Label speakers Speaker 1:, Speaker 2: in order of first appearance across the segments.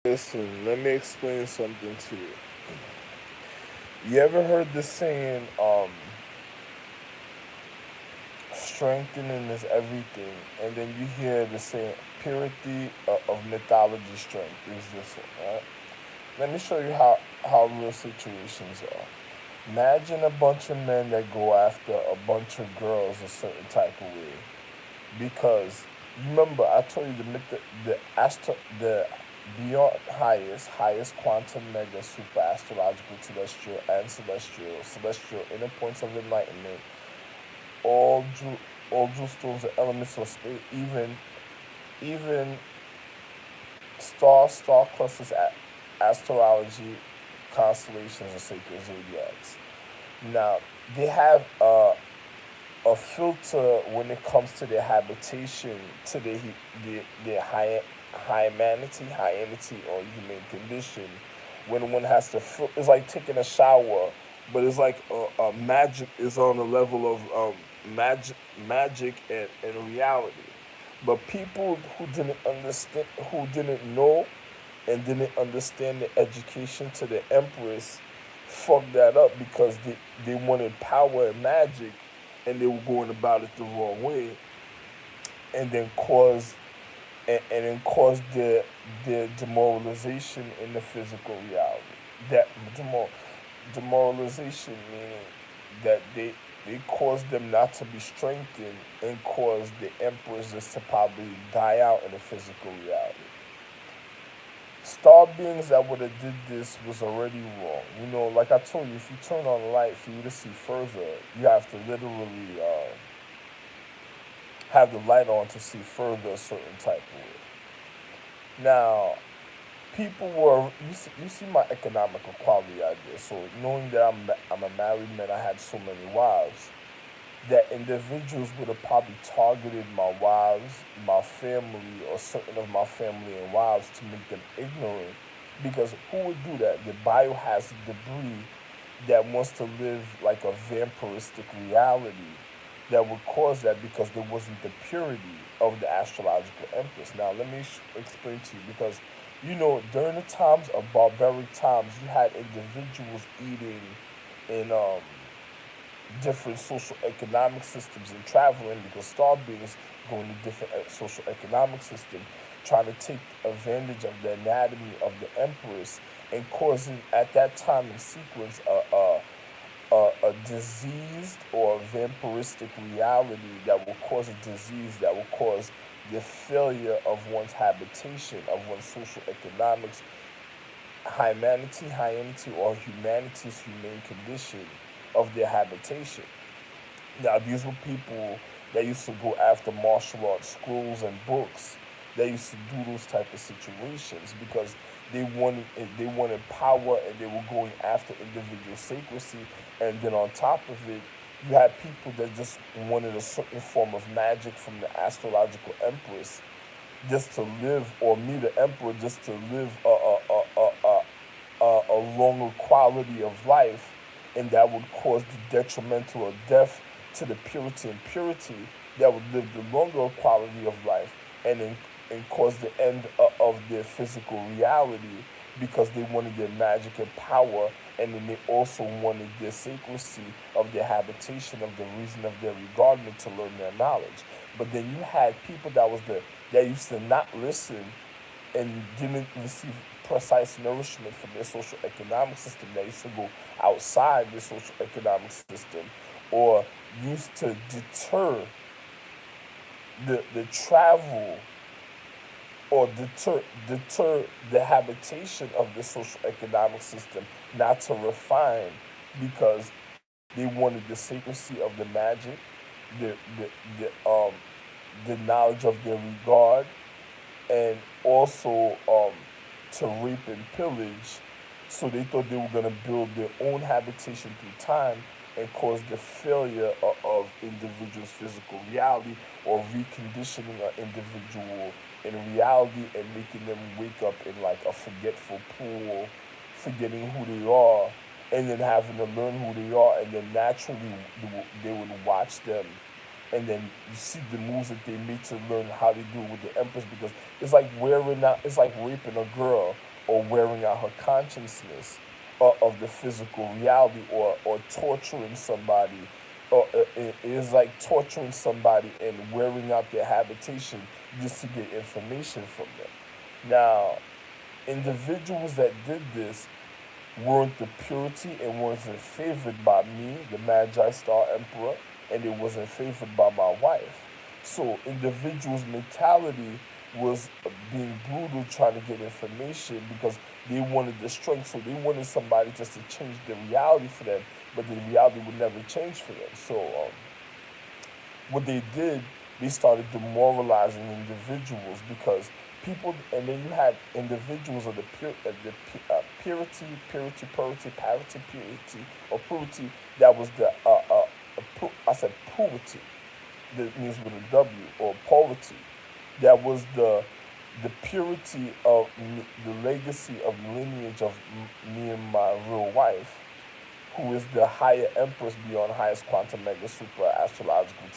Speaker 1: Listen, let me explain something to you. You ever heard the saying, strengthening is everything, and then you hear the saying, purity of mythology strength is this one, right? Let me show you how real situations are. Imagine a bunch of men that go after a bunch of girls a certain type of way. Because you remember I told you the beyond highest quantum mega super astrological terrestrial and celestial inner points of enlightenment, all ju- all jewel and elements of space, even star clusters, astrology, constellations, and sacred zodiacs. Now they have a filter when it comes to their habitation, to their high humanity or human condition. When one has to, it's like taking a shower, but it's like a magic is on the level of magic and reality. But people who didn't know and didn't understand the education to the empress fucked that up because they wanted power and magic, and they were going about it the wrong way, and then caused their demoralization in the physical reality. That demoralization meaning that they caused them not to be strengthened and caused the empresses to probably die out in the physical reality. Star beings that would have did this was already wrong. You know, like I told you, if you turn on the light for you to see further, you have to literally have the light on to see further a certain type of way. Now, you see my economic equality idea. So knowing that I'm a married man, I had so many wives that individuals would have probably targeted my wives, my family, or certain of my family and wives to make them ignorant. Because who would do that? The biohazard debris that wants to live like a vampiristic reality that would cause that because there wasn't the purity of the astrological empress. Now, let me explain to you because during the times of barbaric times, you had individuals eating in different social economic systems and traveling because star beings going to different social economic systems, trying to take advantage of the anatomy of the empress and causing at that time in sequence a diseased or vampiristic reality that will cause a disease that will cause the failure of one's habitation, of one's social economics, humanity, or humanity's humane condition of their habitation. Now, these were people that used to go after martial arts scrolls and books. They used to do those type of situations because they wanted power and they were going after individual secrecy. And then on top of it, you had people that just wanted a certain form of magic from the astrological empress just to live, or meet the emperor just to live a longer quality of life, and that would cause the detrimental or death to the purity and purity that would live the longer quality of life, and cause the end of their physical reality because they wanted their magic and power, and then they also wanted their secrecy of their habitation, of the reason of their regardment to learn their knowledge. But then you had people that used to not listen and didn't receive precise nourishment from their social economic system. They used to go outside the social economic system, or used to the travel, or deter the habitation of the social economic system, not to refine, because they wanted the secrecy of the magic, the the the knowledge of their regard, and also to rape and pillage. So they thought they were going to build their own habitation through time and cause the failure of individuals' physical reality, or reconditioning an individual in reality and making them wake up in like a forgetful pool, forgetting who they are, and then having to learn who they are, and then naturally they would watch them, and then you see the moves that they make to learn how to do it with the empress, because it's like raping a girl or wearing out her consciousness of the physical reality, or torturing somebody, or it is like torturing somebody and wearing out their habitation just to get information from them. Now, individuals that did this weren't the purity and wasn't favored by me, the Magi Star Emperor, and it wasn't favored by my wife. So individuals' mentality was being brutal, trying to get information because they wanted the strength. So they wanted somebody just to change the reality for them, but the reality would never change for them. So what they did, they started demoralizing individuals because people, and then you had individuals of the purity, that was the I said purity, that means with a W, or poverty, that was the purity of me, the legacy of lineage of me and my real wife, who is the higher empress beyond highest quantum mega super astrological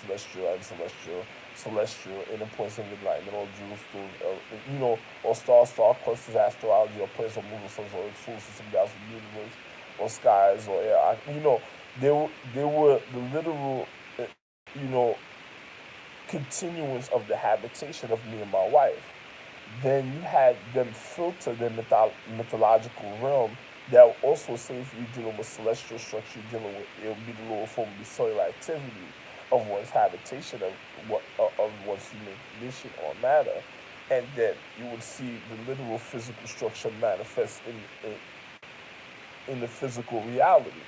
Speaker 1: celestial inner points of enlightenment, or jewels through or star clusters astrology, or planets or moving suns, or solar system galaxy universe, or skies, or air. They were the literal uh, you know continuance of the habitation of me and my wife. Then you had them filter their mythological realm that also say if you're dealing with celestial structure, you're dealing with, it'll be the lower form of the cellular activity of one's habitation, of one's human condition or matter, and then you would see the literal physical structure manifest in the physical reality.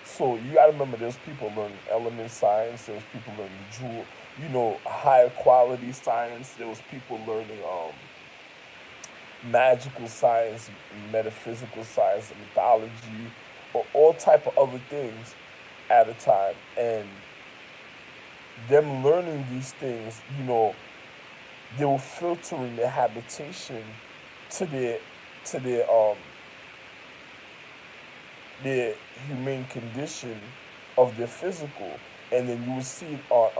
Speaker 1: So you gotta remember, there's people learning element science, there's people learning higher quality science, there was people learning magical science, metaphysical science, mythology, or all type of other things at a time. And them learning these things, they were filtering their habitation to their humane condition of their physical, and then you will see it on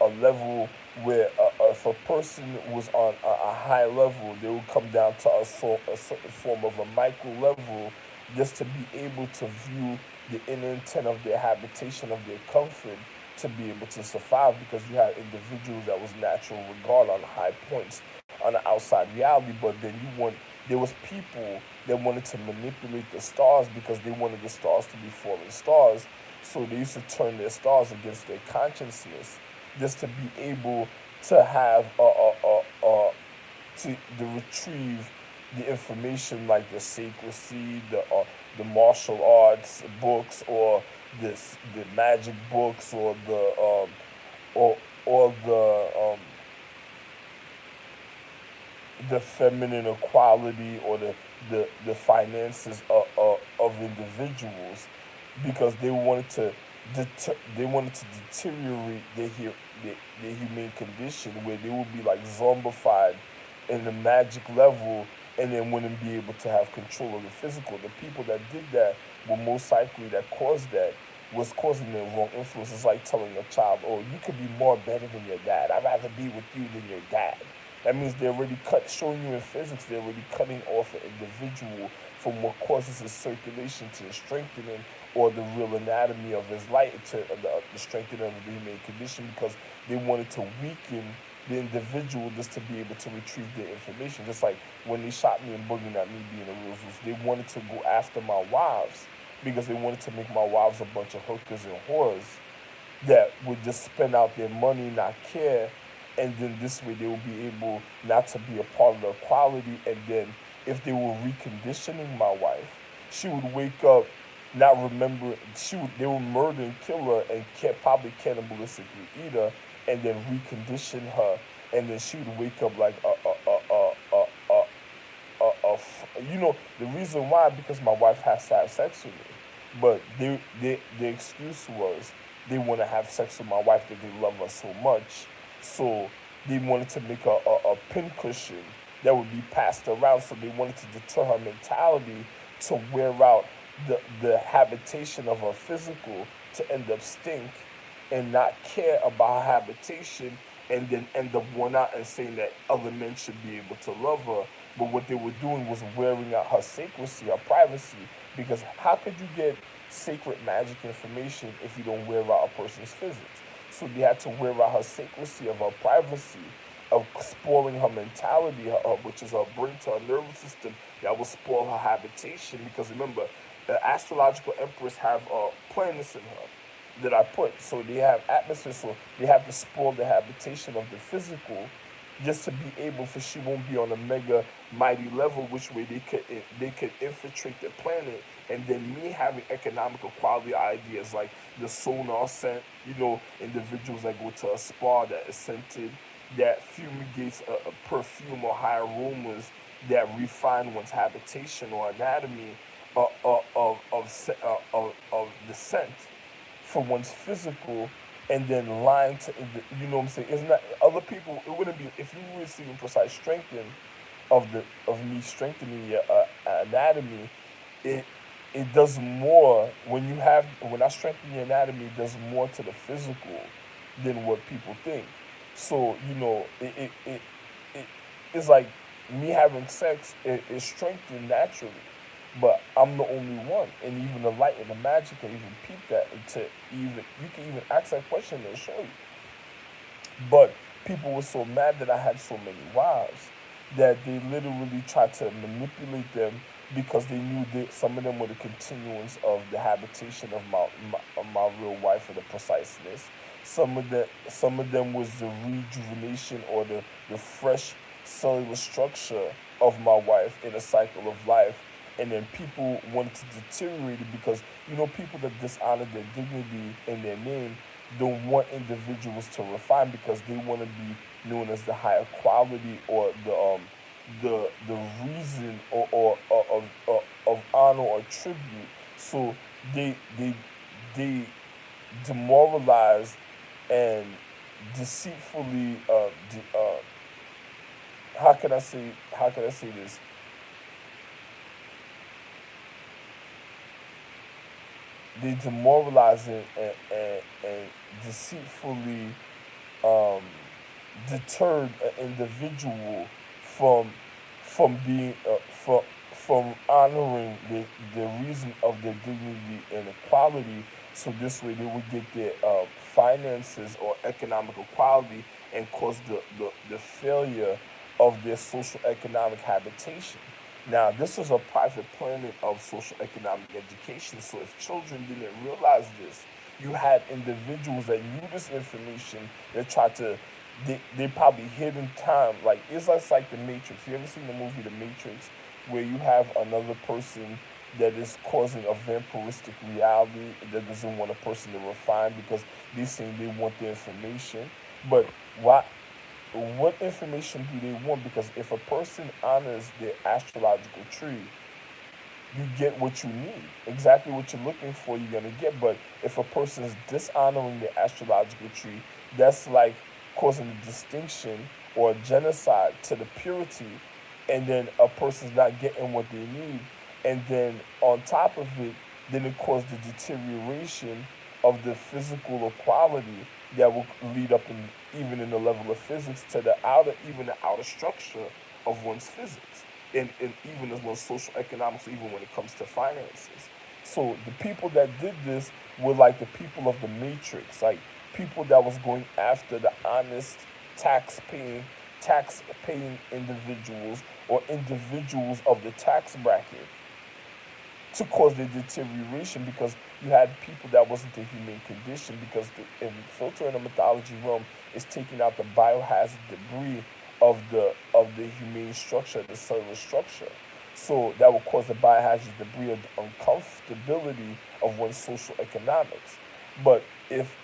Speaker 1: a level where if a person was on a high level, they will come down to a certain form of a micro level, just to be able to view the inner intent of their habitation, of their comfort, to be able to survive, because you had individuals that was natural regard on high points on the outside reality, but then there was people that wanted to manipulate the stars because they wanted the stars to be falling stars. So they used to turn their stars against their consciousness, just to be able to have to retrieve the information, like the sacred, the martial arts books, or the magic books, or the feminine equality, or the finances of individuals, because they wanted to deteriorate their humane condition, where they would be like zombified in the magic level, and then wouldn't be able to have control of the physical. The people that did that were most likely that caused that was causing the wrong influence. It's like telling a child, "Oh, you could be more better than your dad. I'd rather be with you than your dad." That means they're already showing you in physics, they're already cutting off an individual from what causes his circulation to strengthening, or the real anatomy of his light, to the strengthening of the human condition, because they wanted to weaken the individual just to be able to retrieve their information. Just like when they shot me and booging at me being a real Zeus, they wanted to go after my wives, because they wanted to make my wives a bunch of hookers and whores that would just spend out their money, not care, and then this way they will be able not to be a part of the equality. And then if they were reconditioning my wife, she would wake up not remember, they would murder and kill her, and probably cannibalistically eat her, and then recondition her, and then she would wake up like the reason why, because my wife has to have sex with me, but the excuse was they want to have sex with my wife, that they love her so much, so they wanted to make a pincushion that would be passed around. So they wanted to deter her mentality to wear out the habitation of her physical, to end up stink and not care about her habitation, and then end up worn out and saying that other men should be able to love her, but what they were doing was wearing out her sacredcy, her privacy. Because how could you get sacred magic information if you don't wear out a person's physics? So they had to wear out her sacredcy of her privacy, of spoiling her mentality, which is her brain to her nervous system. That will spoil her habitation. Because remember, the astrological empress have planets in her that I put. So they have atmosphere, so they have to spoil the habitation of the physical just to be able, for she won't be on a mega mighty level, which way they could infiltrate the planet. And then me having economical quality ideas like the sonar scent, individuals that go to a spa that is scented, that fumigates a perfume or high aromas that refine one's habitation or anatomy of the scent for one's physical, and then lying to, what I'm saying? It's not other people. It wouldn't be if you were receiving precise strengthening of me strengthening your anatomy. It it does more when I strengthen your anatomy. It does more to the physical than what people think. So it's like me having sex is strengthened naturally, but I'm the only one. And even the light and the magic can even peep that. To even you can even ask that question and show you. But people were so mad that I had so many wives that they literally tried to manipulate them because they knew that some of them were the continuance of the habitation of my real wife for the preciseness. Some of them was the rejuvenation or the fresh cellular structure of my wife in a cycle of life. And then people wanted to deteriorate it because people that dishonor their dignity and their name don't want individuals to refine because they want to be known as the higher quality or the reason of honor or tribute. So they demoralized and deceitfully how can I say this, they demoralize and deceitfully um, deterred an individual from being from honoring the reason of their dignity and equality. So this way they would get their finances or economical equality and cause the failure of their social economic habitation. Now, this is a private planet of social economic education. So if children didn't realize this, you had individuals that knew this information that tried to, they probably hid in time. Like, it's just like The Matrix. You ever seen the movie The Matrix, where you have another person that is causing a vampiristic reality that doesn't want a person to refine because they're saying they want the information. But why? What information do they want? Because if a person honors their astrological tree, you get what you need. Exactly what you're looking for, you're gonna get. But if a person is dishonoring the astrological tree, that's like causing a distinction or a genocide to the purity, and then a person's not getting what they need, and then on top of it, then it causes the deterioration of the physical equality that will lead up in even in the level of physics to the outer structure of one's physics and even as one's social economics, even when it comes to finances. So the people that did this were like the people of the matrix, like people that was going after the honest tax paying tax paying individuals or individuals of the tax bracket to cause their deterioration because you had people that wasn't the humane condition because in filter in the mythology realm is taking out the biohazard debris of the humane structure, the cellular structure. So that will cause the biohazard debris of the uncomfortability of one's social economics. But if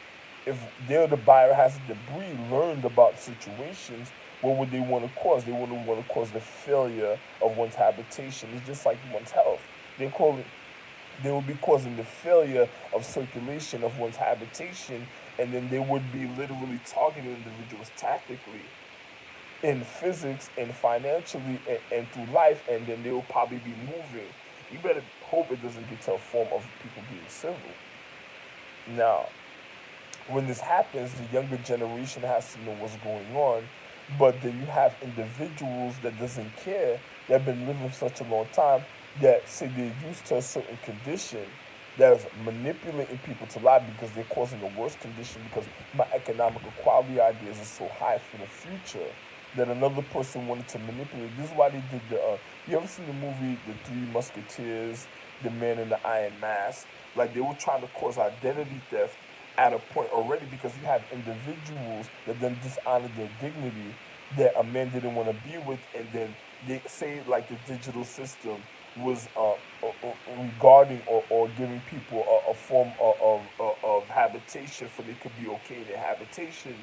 Speaker 1: they're the biohazard debris learned about situations, what would they want to cause? They wouldn't want to cause the failure of one's habitation. It's just like one's health. They call it they would be causing the failure of circulation of one's habitation, and then they would be literally targeting individuals tactically in physics and financially and through life, and then they will probably be moving. You better hope it doesn't get to a form of people being civil. Now, when this happens, the younger generation has to know what's going on, but then you have individuals that doesn't care that have been living for such a long time that say they're used to a certain condition that's manipulating people to lie because they're causing a worse condition because my economic equality ideas are so high for the future that another person wanted to manipulate. This is why they did the. You ever seen the movie The Three Musketeers, The Man in the Iron Mask? Like they were trying to cause identity theft at a point already because you have individuals that then dishonor their dignity that a man didn't want to be with, and then they say like the digital system was regarding or giving people a form of habitation for they could be okay in their habitation,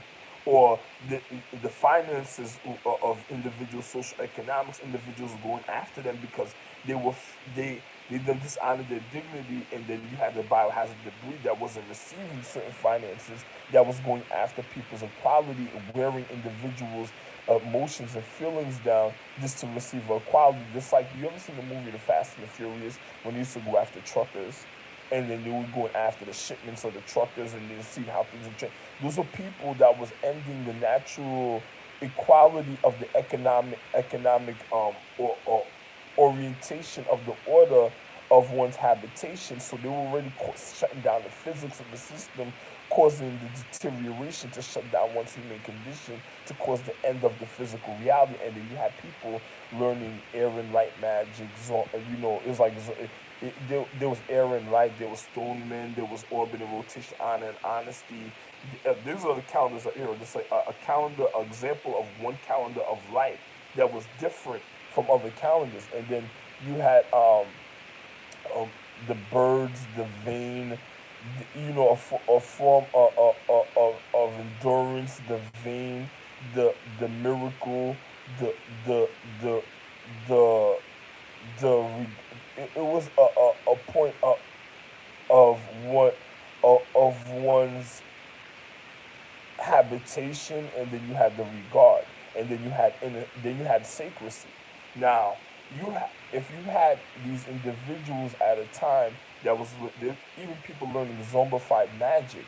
Speaker 1: or the finances of individual social economics, individuals going after them because they were they then dishonored their dignity, and then you had the biohazard debris that wasn't receiving certain finances that was going after people's equality and wearing individuals' emotions and feelings down just to receive equality. Just like you ever seen the movie The Fast and the Furious when they used to go after truckers, and then they were going after the shipments of the truckers, and then seeing how things have changed. Those are people that was ending the natural equality of the economic or orientation of the order of one's habitation. So they were already shutting down the physics of the system, causing the deterioration to shut down one's human condition, to cause the end of the physical reality. And then you had people learning air and light magic. It was like there was air and light, there was stoneman, there was orbit and rotation, honor and honesty. These are the calendars of era. Just like a calendar, an example of one calendar of light that was different from other calendars. And then you had um, the birds, the vein, a form of endurance, the vein, the miracle, the the the the it was a point of what of one's habitation, and then you had the regard, and then you had sacrecy. Now, if you had these individuals at a time that was even people learning zombified magic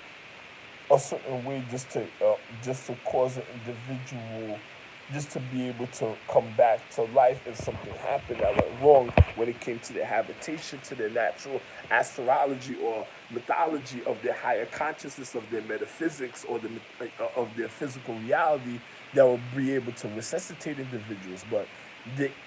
Speaker 1: a certain way just to cause an individual just to be able to come back to life if something happened that went wrong when it came to their habitation, to their natural astrology or mythology of their higher consciousness, of their metaphysics, or of their physical reality that would be able to resuscitate individuals. But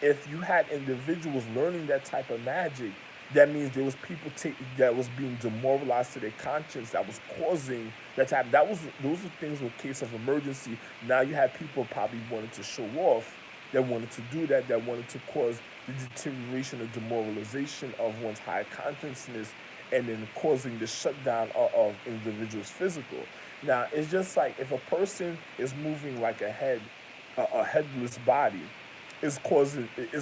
Speaker 1: if you had individuals learning that type of magic, that means there was people that was being demoralized to their conscience that was causing that type. Those were things with case of emergency. Now you had people probably wanted to show off, that wanted to do that, that wanted to cause the deterioration or demoralization of one's higher consciousness, and then causing the shutdown of individuals' physical. Now it's just like if a person is moving like a headless body, is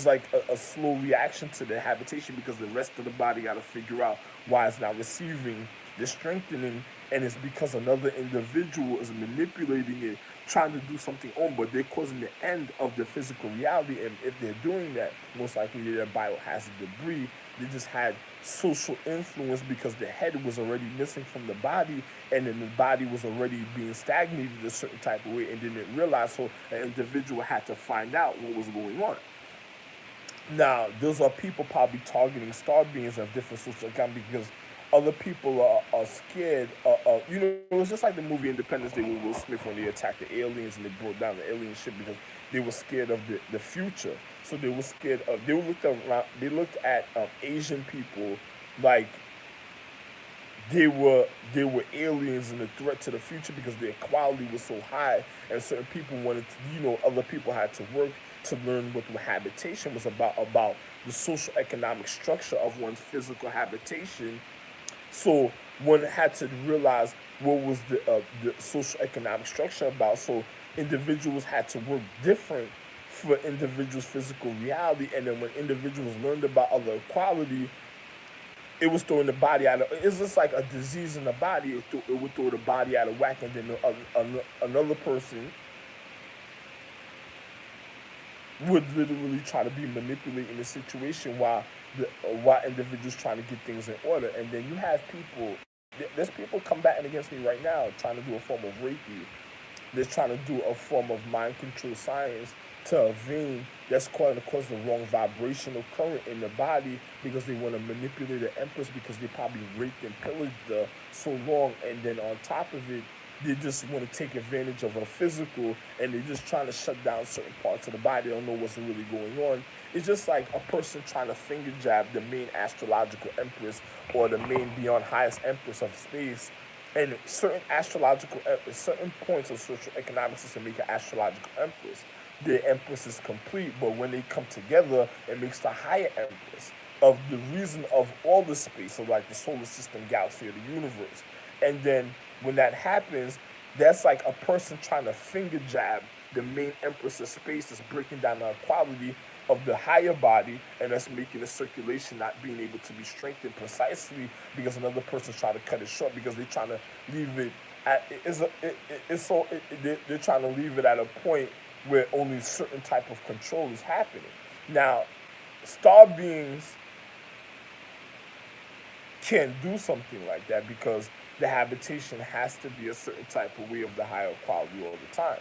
Speaker 1: like a slow reaction to the habitation because the rest of the body got to figure out why it's not receiving the strengthening, and it's because another individual is manipulating it, trying to do something on, but they're causing the end of the physical reality. And if they're doing that, most likely they're biohazard debris. They just had social influence because the head was already missing from the body, and then the body was already being stagnated a certain type of way, and didn't realize. So an individual had to find out what was going on. Now, those are people probably targeting star beings of different social accounts because other people are scared. It was just like the movie Independence Day with Will Smith when they attacked the aliens and they brought down the alien ship because they were scared of the future. So they were scared of. They looked at Asian people like they were aliens and a threat to the future because their quality was so high, and certain people wanted to, other people had to work to learn what the habitation was about the social economic structure of one's physical habitation. So one had to realize what was the social economic structure about. So individuals had to work different for individuals' physical reality, and then when individuals learned about other equality, it was throwing the body out of. It's just like a disease in the body. It would throw the body out of whack, and then another person would literally try to be manipulating the situation while individuals trying to get things in order. And then you have people. There's people combating against me right now, trying to do a form of Reiki. They're trying to do a form of mind control science to a vein that's going to cause the wrong vibrational current in the body because they want to manipulate the empress because they probably raped and pillaged her so long, and then on top of it, they just want to take advantage of her physical, and they're just trying to shut down certain parts of the body. They don't know what's really going on. It's just like a person trying to finger jab the main astrological empress or the main beyond highest empress of space, and certain astrological certain points of social economic system make an astrological empress. The empress is complete, but when they come together, it makes the higher empress of the reason of all the space, of like the solar system, galaxy, or the universe. And then when that happens, that's like a person trying to finger jab the main empress of space is breaking down the equality of the higher body, and that's making the circulation not being able to be strengthened precisely because another person's trying to cut it short because they're trying to leave it at they're trying to leave it at a point where only certain type of control is happening. Now, star beings can't do something like that because the habitation has to be a certain type of way of the higher quality all the time.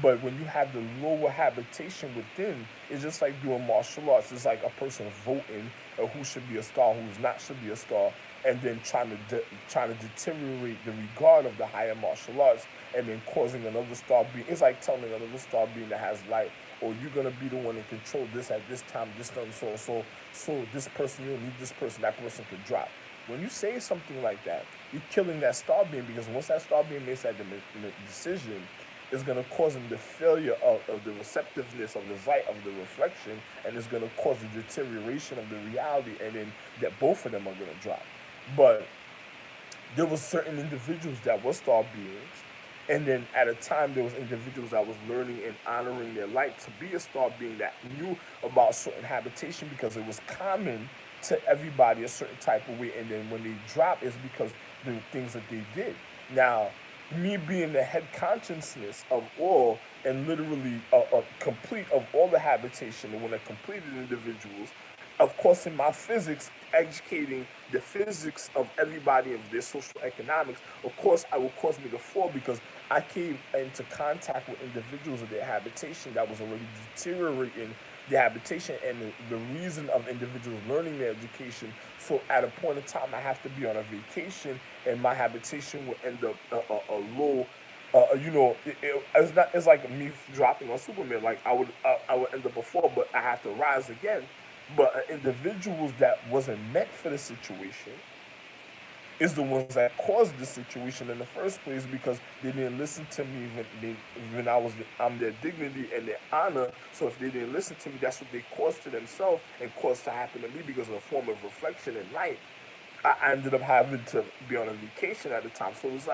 Speaker 1: But when you have the lower habitation within, it's just like doing martial arts. It's like a person voting who should be a star, who's not should be a star, and then trying to deteriorate the regard of the higher martial arts, and then causing another star being. It's like telling another star being that has light, or you're gonna be the one to control this at this time, this time, so this person, you don't need this person, that person could drop. When you say something like that, you're killing that star being because once that star being makes that decision, it's going to cause them the failure of the receptiveness of the light of the reflection, and it's going to cause the deterioration of the reality, and then that both of them are going to drop. But there was certain individuals that were star beings, and then at a time there was individuals that was learning and honoring their light to be a star being that knew about certain habitation because it was common to everybody a certain type of way, and then when they drop it's because the things that they did. Now, me being the head consciousness of all and literally complete of all the habitation and when I completed individuals, of course in my physics, educating the physics of everybody of their social economics, of course I will cause me to fall because I came into contact with individuals of their habitation that was already deteriorating the habitation and the reason of individuals learning their education. So at a point in time, I have to be on a vacation, and my habitation will end up a low. It's not. It's like me dropping on Superman. Like I would end up before, but I have to rise again. But individuals that wasn't meant for the situation is the ones that caused the situation in the first place because they didn't listen to me when I'm their dignity and their honor. So if they didn't listen to me, that's what they caused to themselves and caused to happen to me because of a form of reflection and light. I ended up having to be on a vacation at the time, so it's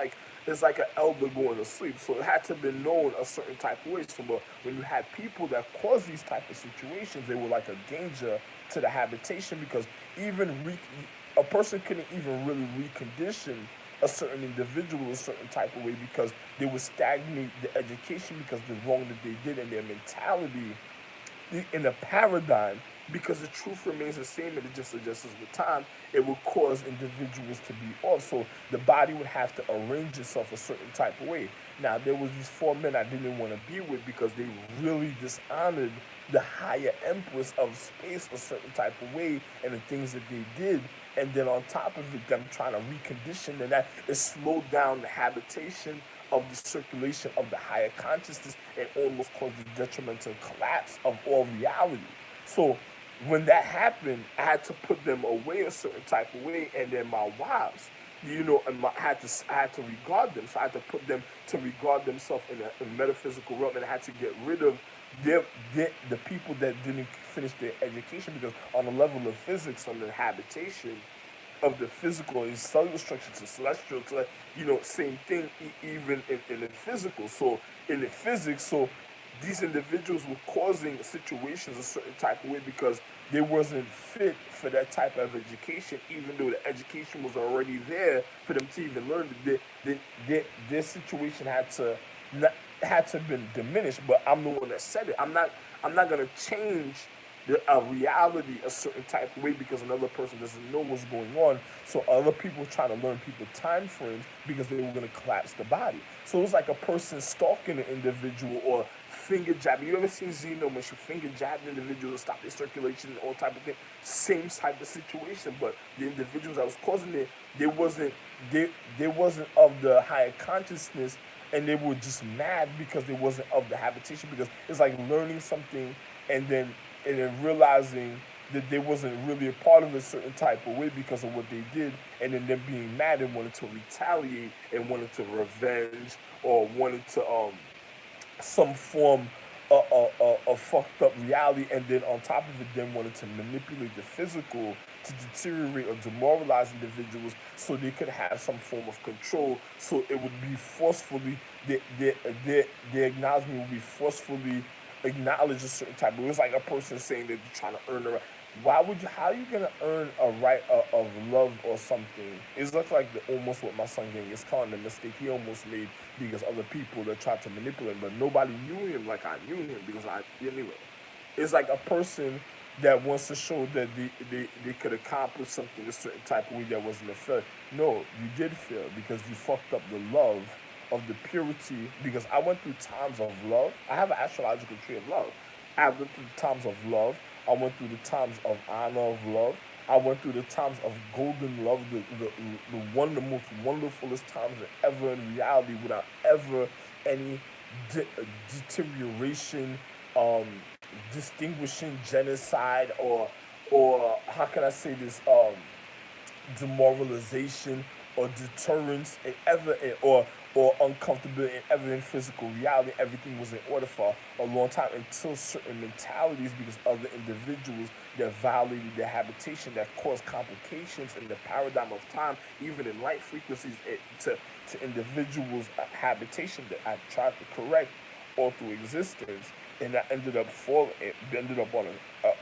Speaker 1: like an elder going to sleep. So it had to be known a certain type of way. So, but when you had people that caused these type of situations, they were like a danger to the habitation because a person couldn't even really recondition a certain individual a certain type of way because they would stagnate the education because the wrong that they did and their mentality in a paradigm, because the truth remains the same and it just adjusts with time, it will cause individuals to be off. So the body would have to arrange itself a certain type of way. Now there was these four men I didn't want to be with because they really dishonored the higher empress of space a certain type of way and the things that they did. And then on top of it, them trying to recondition and that it slowed down the habitation of the circulation of the higher consciousness and almost caused the detrimental collapse of all reality. So when that happened, I had to put them away a certain type of way, and then my wives, I had to regard them. So I had to put them to regard themselves in a metaphysical realm, and I had to get rid of the people that didn't finish their education because on the level of physics, on the habitation of the physical and cellular structure to celestial to same thing even in the physical. So in the physics, so these individuals were causing situations a certain type of way because they wasn't fit for that type of education, even though the education was already there for them to even learn. Their situation had to been diminished. But I'm the one that said it. I'm not gonna change a reality a certain type of way because another person doesn't know what's going on. So other people trying to learn people time frames because they were going to collapse the body. So it was like a person stalking an individual or finger jabbing. You ever seen Xeno when she finger jabbed individuals to stop their circulation and all type of thing? Same type of situation, but the individuals that was causing it, they wasn't they they wasn't of the higher consciousness, and they were just mad because they wasn't of the habitation. Because it's like learning something and then realizing that they wasn't really a part of a certain type of way because of what they did, and then them being mad and wanted to retaliate and wanted to revenge or wanted to some form of fucked up reality, and then on top of it, then wanted to manipulate the physical to deteriorate or demoralize individuals so they could have some form of control. So it would be forcefully, their acknowledgement would be forcefully acknowledge a certain type of. It's like a person saying that they're trying to earn a right. Why would you? How are you gonna earn a right of love or something? It's looks like almost what my son Gang is calling the mistake he almost made because other people that tried to manipulate him, but nobody knew him like I knew him because I anyway. It's like a person that wants to show that they could accomplish something a certain type of way that wasn't a fail. No, you did fail because you fucked up the love of the purity. Because I went through times of love. I have an astrological tree of love. I went through the times of love. I went through the times of honor of love. I went through the times of golden love, the most wonderfulest times ever in reality, without ever any deterioration, um, distinguishing genocide, or how can I say this, demoralization or deterrence and or uncomfortability and ever in physical reality. Everything was in order for a long time until certain mentalities, because other individuals that violated their habitation, that caused complications in the paradigm of time, even in light frequencies, to individuals' habitation that I tried to correct all through existence, and I ended up on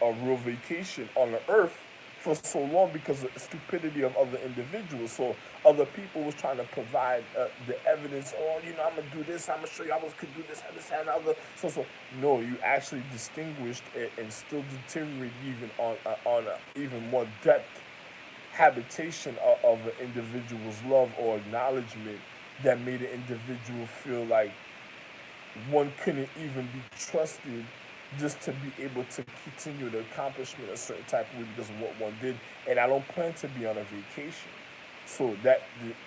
Speaker 1: a real vacation on the earth for so long because of the stupidity of other individuals. So other people was trying to provide the evidence. Oh, I'm gonna do this. I'm gonna show you I could do this, and this, and other. So no, you actually distinguished and still deteriorate even on a even more depth habitation of an individual's love or acknowledgement that made an individual feel like one couldn't even be trusted just to be able to continue the accomplishment a certain type of way because of what one did. And I don't plan to be on a vacation. So that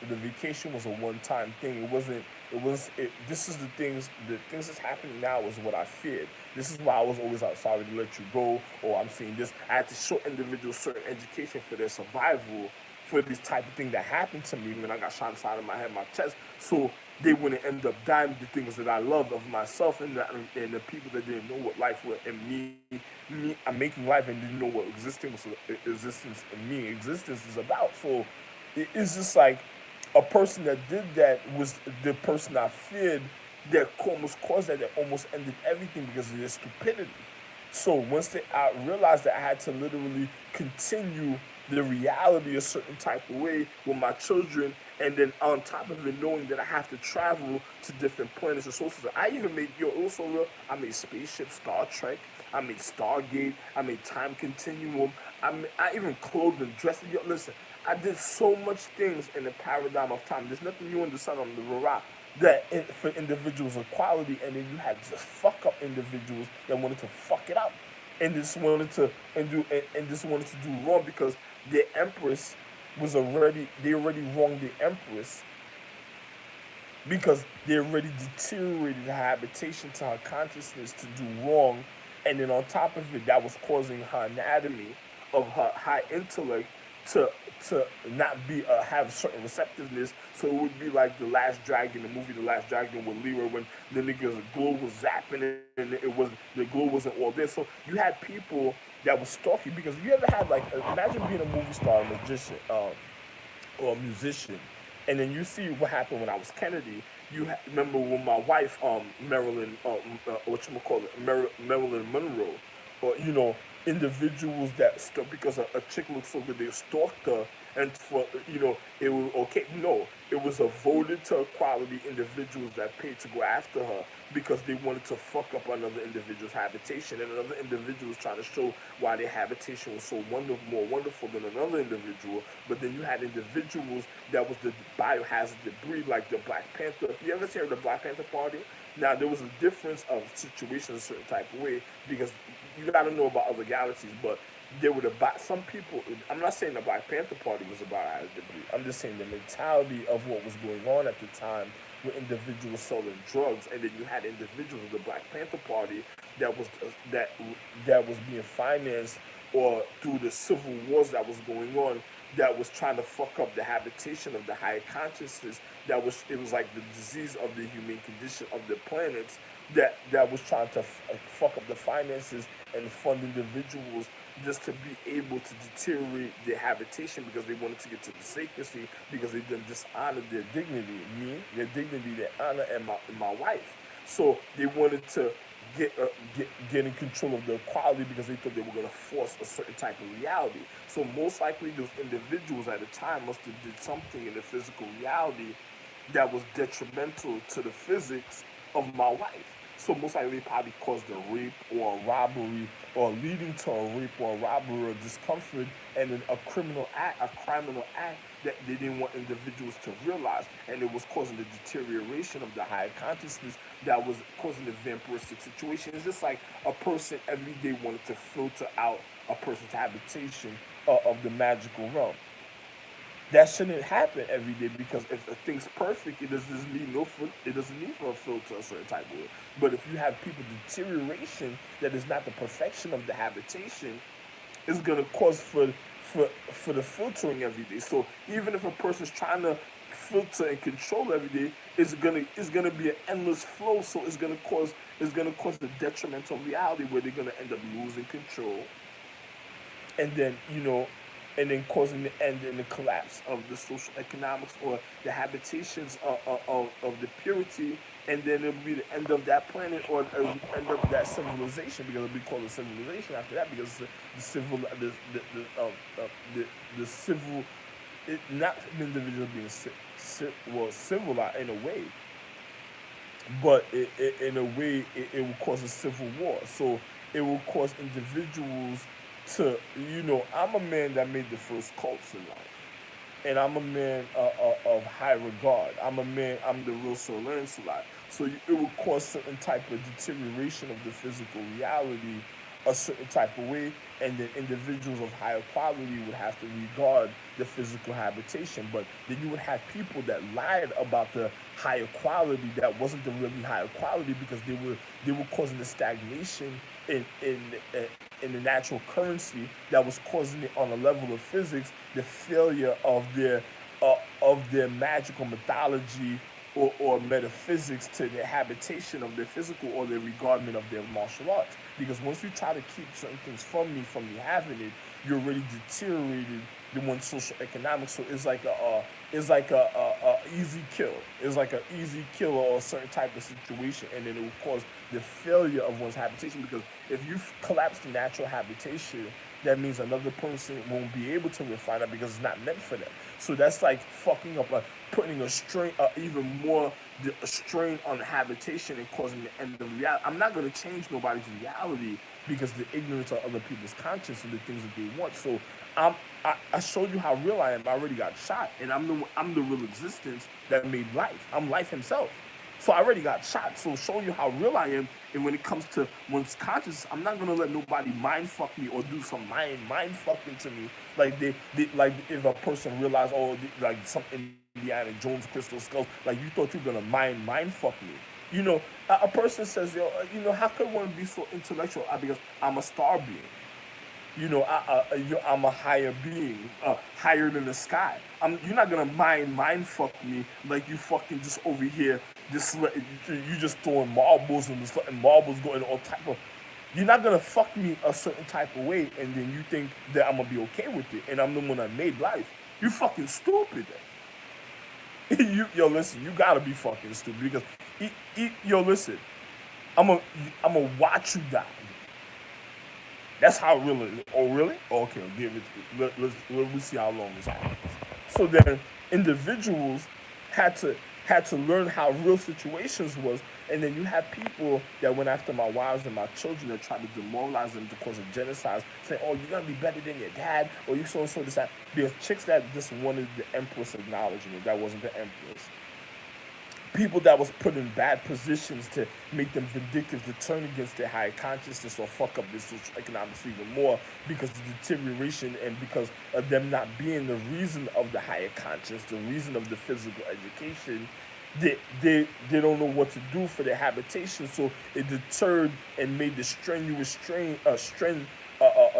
Speaker 1: the vacation was a one-time thing. It wasn't. It was. This is the things. The things that's happening now is what I feared. This is why I was always like, sorry to let you go, or I'm seeing this. I had to show individuals certain education for their survival, for this type of thing that happened to me when I got shot inside of my head, my chest. So they wouldn't end up dying the things that I love of myself, and the people that didn't know what life was, and I'm making life and didn't know what existence is about. So it's just like a person that did that was the person I feared, that almost caused that almost ended everything because of their stupidity. So I realized that I had to literally continue the reality a certain type of way with my children, and then on top of it, knowing that I have to travel to different planets and sources. I even made also real. I made Spaceship, Star Trek. I made Stargate. I made Time Continuum. I even clothed and dressed. Listen, I did so much things in the paradigm of time. There's nothing new in the sun on the Ra for individuals of quality, and then you had just fuck up individuals that wanted to fuck it up, and just wanted to and just wanted to do wrong because their empress they already wronged the empress because they already deteriorated her habitation to her consciousness to do wrong, and then on top of it, that was causing her anatomy of her high intellect to not be have certain receptiveness. So it would be like the Last Dragon, the movie The Last Dragon with Lyra, when the niggas glow was zapping and the glow wasn't all there. So you had people that was stalking because you ever had like imagine being a movie star, a magician, or a musician, and then you see what happened when I was Kennedy. Remember when my wife, Marilyn, Marilyn Monroe, or individuals that because a chick looked so good, they stalked her, and for it was okay. No, it was a voted to equality individuals that paid to go after her because they wanted to fuck up another individual's habitation, and another individual was trying to show why their habitation was so more wonderful than another individual. But then you had individuals that was the biohazard debris, like the Black Panther. You ever hear of the Black Panther Party? Now there was a difference of situations a certain type of way because you got to know about other galaxies, but there were some people. I'm not saying the Black Panther Party was about identity. I'm just saying the mentality of what was going on at the time with individuals selling drugs, and then you had individuals of the Black Panther Party that was that that was being financed or through the civil wars that was going on that was trying to fuck up the habitation of the higher consciousness. It was like the disease of the human condition of the planets that was trying to fuck up the finances and fund individuals just to be able to deteriorate their habitation because they wanted to get to the sacredcy because they didn't dishonor their dignity, their dignity, their honor, and my wife. So they wanted to get in control of the equality because they thought they were going to force a certain type of reality. So most likely those individuals at the time must have did something in the physical reality that was detrimental to the physics of my wife. So most likely they probably caused a rape or a robbery or leading to a rape or a robbery or discomfort and then a criminal act that they didn't want individuals to realize, and it was causing the deterioration of the higher consciousness that was causing the vampiristic situation. It's just like a person every day wanted to filter out a person's habitation of the magical realm. That shouldn't happen every day because if a thing's perfect, it doesn't need it doesn't need for a filter a certain type of way. But if you have people deterioration that is not the perfection of the habitation, it's gonna cause for the filtering every day. So even if a person's trying to filter and control every day, it's gonna be an endless flow. So it's gonna cause the detrimental reality where they're gonna end up losing control, and then causing the end and the collapse of the social economics or the habitations of the purity, and then it'll be the end of that planet or end of that civilization because it'll be called a civilization after that because the civil the civil not the individual being civilized in a way, but in a way it will cause a civil war. So it will cause individuals to, I'm a man that made the first cults in life. And I'm a man of high regard. I'm the real Sir Lancelot. So it will cause certain type of deterioration of the physical reality a certain type of way, and then individuals of higher quality would have to regard the physical habitation. But then you would have people that lied about the higher quality that wasn't the really higher quality because they were causing the stagnation in the natural currency that was causing it on a level of physics, the failure of their magical mythology or metaphysics to the habitation of their physical or their regardment of their martial arts. Because once you try to keep certain things from me having it, you're already deteriorated the one social economics. So it's like a easy kill. It's like an easy kill or a certain type of situation, and then it will cause the failure of one's habitation. Because if you collapse the natural habitation, that means another person won't be able to refine it because it's not meant for them. So that's like fucking up, putting a strain, even more a strain on the habitation and causing the end of reality. I'm not going to change nobody's reality because the ignorance of other people's conscience and the things that they want. So I showed you how real I am. I already got shot, and I'm the real existence that made life. I'm life himself. So I already got shot. So show you how real I am. And when it comes to one's conscious, I'm not gonna let nobody mind fuck me or do some mind fucking to me. Like they like if a person realized like some Indiana Jones crystal skulls, like you thought you were gonna mind fuck me. A person says, how could one be so intellectual? Because I'm a star being. I'm a higher being, higher than the sky. You're not gonna mind fuck me like you fucking just over here, you just throwing marbles and just letting marbles go in all type of. You're not gonna fuck me a certain type of way, and then you think that I'm gonna be okay with it, and I'm the one that made life. You fucking stupid. Listen, you gotta be fucking stupid because, listen, I'm gonna watch you die. That's how real it is. Oh, really? Okay, give it. Let's see how long this happens. So then, individuals had to learn how real situations was, and then you had people that went after my wives and my children and tried to demoralize them to cause a genocide, saying, "Oh, you're gonna be better than your dad," or "You so and so this that." Because chicks that just wanted the empress acknowledgement, that wasn't the empress. people that was put in bad positions to make them vindictive, to turn against their higher consciousness or fuck up their social economics even more because of deterioration and because of them not being the reason of the higher conscious, the reason of the physical education. They don't know what to do for their habitation, so it deterred and made the a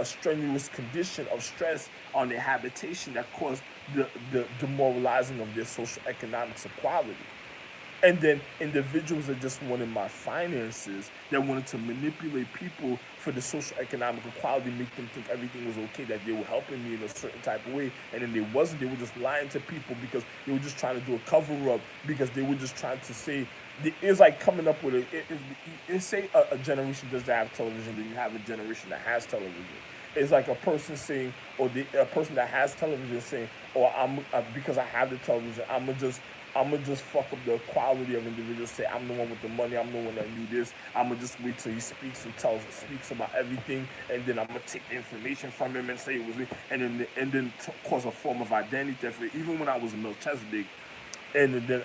Speaker 1: strenuous condition of stress on their habitation that caused the demoralizing of their social economics equality. And then individuals that just wanted my finances, that wanted to manipulate people for the social economic equality, make them think everything was okay, that they were helping me in a certain type of way, and then they wasn't. They were just lying to people because they were just trying to do a cover up, because they were just trying to say. It's like coming up with say a generation doesn't have television, then you have a generation that has television. It's like a person saying, or a person that has television saying, "Oh, because I have the television, I'm gonna just fuck up the quality of individuals. Say I'm the one with the money. I'm the one that knew this. I'm gonna just wait till he speaks and speaks about everything, and then I'm gonna take the information from him and say it was me, and then cause a form of identity theft. Even when I was a Melchizedek, and then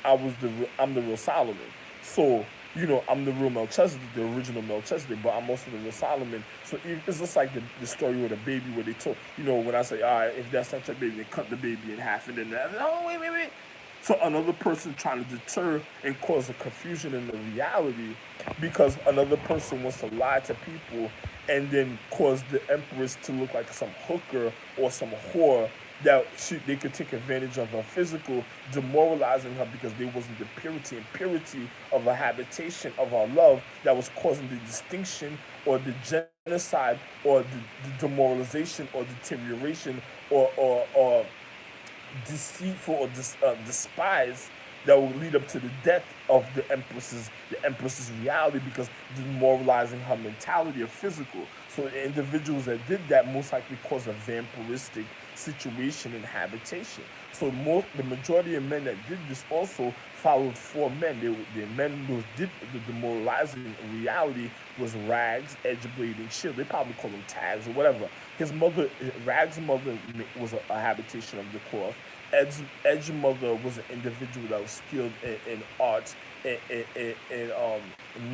Speaker 1: I'm the real Solomon. So I'm the real Melchizedek, the original Melchizedek, but I'm also the real Solomon. So it's just like the story with a baby where they told, when I say, all right, if that's not your baby, then cut the baby in half, and then oh wait. So another person trying to deter and cause a confusion in the reality because another person wants to lie to people and then cause the empress to look like some hooker or some whore that they could take advantage of her physical, demoralizing her because there wasn't the purity and purity of a habitation of our love that was causing the distinction or the genocide or the demoralization or deterioration or deceitful or despise that will lead up to the death of the empress's reality because demoralizing her mentality of physical. So the individuals that did that most likely caused a vampiristic situation in habitation. So the majority of men that did this also followed four men. The men who did the demoralizing reality was Rags, Edgeblade, and Chill. They probably call them tags or whatever. Rags' mother was a habitation of the cloth. Edge's mother was an individual that was skilled in arts, in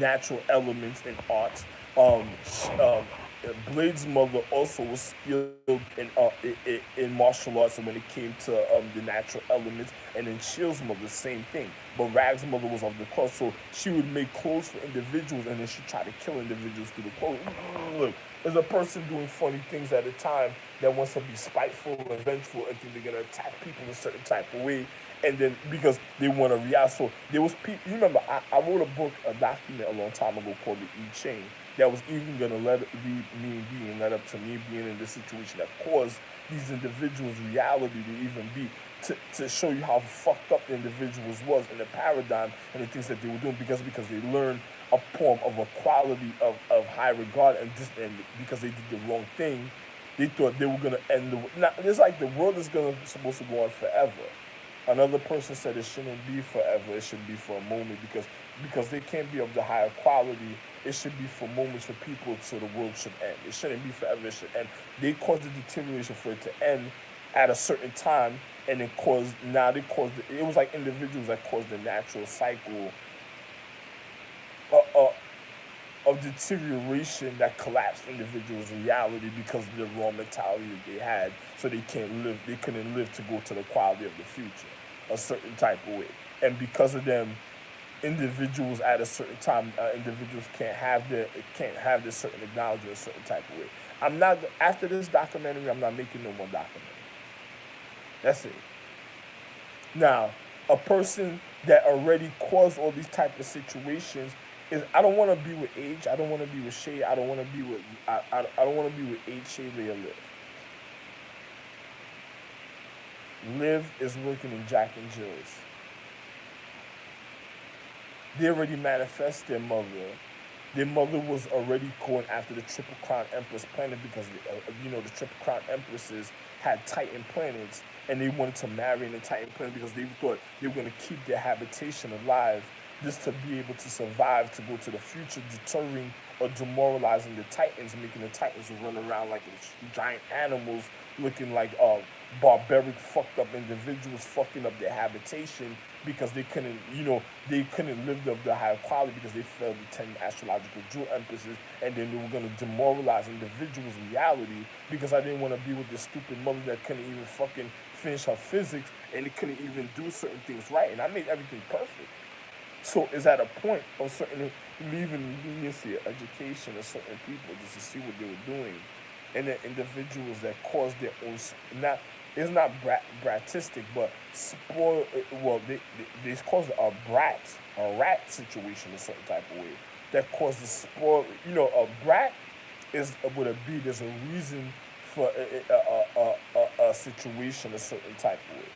Speaker 1: natural elements in arts. Blade's mother also was skilled in martial arts, and when it came to the natural elements, and then Chill's mother, same thing. But Rag's mother was of the cloth, so she would make clothes for individuals, and then she tried to kill individuals through the clothes. Look, there's a person doing funny things at a time that wants to be spiteful and vengeful and think they're gonna attack people in a certain type of way, and then because they want to react. So there was people. You remember I wrote a document a long time ago called the E Chain that was even gonna let it be me being led up to me being in this situation that caused these individuals' reality to even be to show you how fucked up the individuals was in the paradigm and the things that they were doing because they learned a form of a quality of high regard and because they did the wrong thing, they thought they were gonna end the. Now it's like the world is supposed to go on forever. Another person said it shouldn't be forever. It should be for a moment because they can't be of the higher quality. It should be for moments for people so the world should end. It shouldn't be forever. It should end. They caused the deterioration for it to end at a certain time, and it was like individuals that caused the natural cycle of deterioration that collapsed individuals' reality because of the raw mentality that they had, so they couldn't live to go to the quality of the future, a certain type of way. And because of them, individuals at a certain time, individuals can't have this certain acknowledgement a certain type of way. I'm not after this documentary. I'm not making no more documentary. That's it. Now, a person that already caused all these type of situations is I don't want to be with Age. I don't want to be with Shay. I don't want to be with I don't want to be with Age, Shay, Leah, Liv. Liv is working in Jack and Jill's. They already manifest their mother. Their mother was already going after the Triple Crown Empress planet because the Triple Crown Empresses had Titan planets, and they wanted to marry in the Titan planet because they thought they were going to keep their habitation alive, just to be able to survive, to go to the future, deterring or demoralizing the Titans, making the Titans run around like giant animals, looking like barbaric, fucked up individuals fucking up their habitation because they couldn't, they couldn't live the higher quality because they failed the 10 astrological jewel empresses, and then they were going to demoralize individuals' reality because I didn't want to be with this stupid mother that couldn't even fucking finish her physics and it couldn't even do certain things right, and I made everything perfect. So it's at a point of certain leaving leniency of education of certain people just to see what they were doing, and the individuals that caused their own not it's not bratistic, but spoil. Well, they caused a rat situation a certain type of way that causes spoil. A brat is with a B. There's a reason for a situation a certain type of way.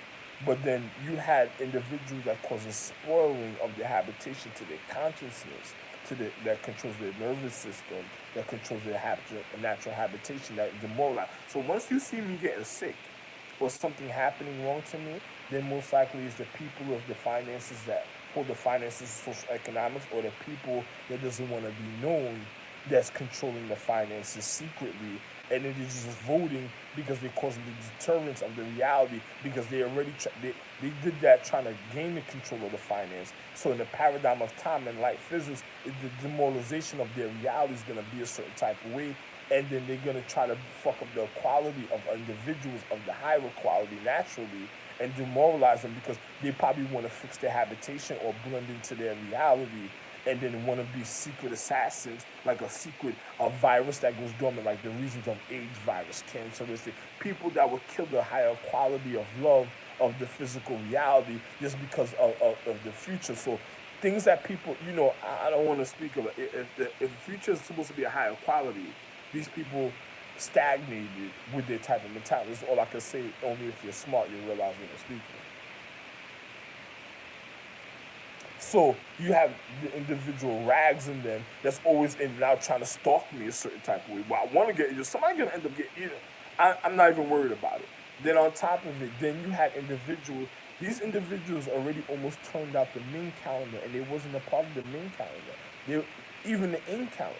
Speaker 1: But then you had individuals that cause a spoiling of their habitation to their consciousness, that controls their nervous system, that controls their natural habitation, that demoralize. So once you see me getting sick or something happening wrong to me, then most likely it's the people of the finances that hold the finances, social economics, or the people that doesn't want to be known that's controlling the finances secretly, and it is just voting because they're causing the deterrence of the reality because they already they did that trying to gain the control of the finance. So in the paradigm of time and light physics, the demoralization of their reality is going to be a certain type of way, and then they're going to try to fuck up the quality of individuals of the higher quality naturally and demoralize them because they probably want to fix their habitation or blend into their reality, and then want to be secret assassins, like a virus that goes dormant, like the reasons of AIDS virus, cancer, people that would kill the higher quality of love of the physical reality just because of the future. So things that people, I don't want to speak of it. If the future is supposed to be a higher quality, these people stagnated with their type of mentality. That's all I can say. Only if you're smart, you realize what I'm speaking. So you have the individual rags in them that's always in and out trying to stalk me a certain type of way. Well, I want to get injured. Somebody's going to end up getting eaten. I'm not even worried about it. Then on top of it, then you had individuals. These individuals already almost turned out the main calendar, and they wasn't a part of the main calendar. They even the in calendar.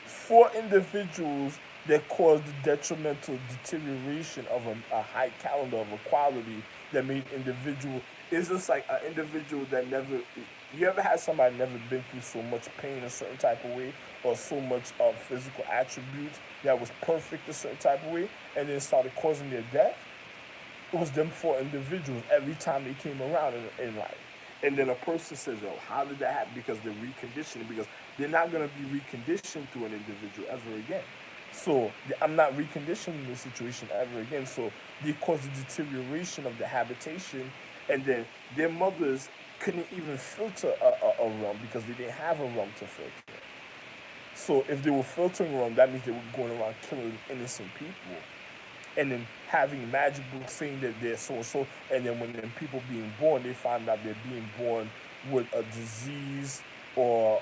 Speaker 1: For individuals that caused the detrimental deterioration of a high calendar of equality that made individual. It's just like an individual that never. You ever had somebody never been through so much pain a certain type of way, or so much of physical attributes that was perfect a certain type of way, and then started causing their death? It was them four individuals every time they came around in life. And then a person says, "Oh, how did that happen?" Because they're reconditioning. Because they're not gonna be reconditioned to an individual ever again. So I'm not reconditioning the situation ever again. So they cause the deterioration of the habitation, and then their mothers couldn't even filter a rum because they didn't have a rum to filter. So if they were filtering rum, that means they were going around killing innocent people, and then having magic books saying that they're so and so, and then when then people being born, they find out they're being born with a disease or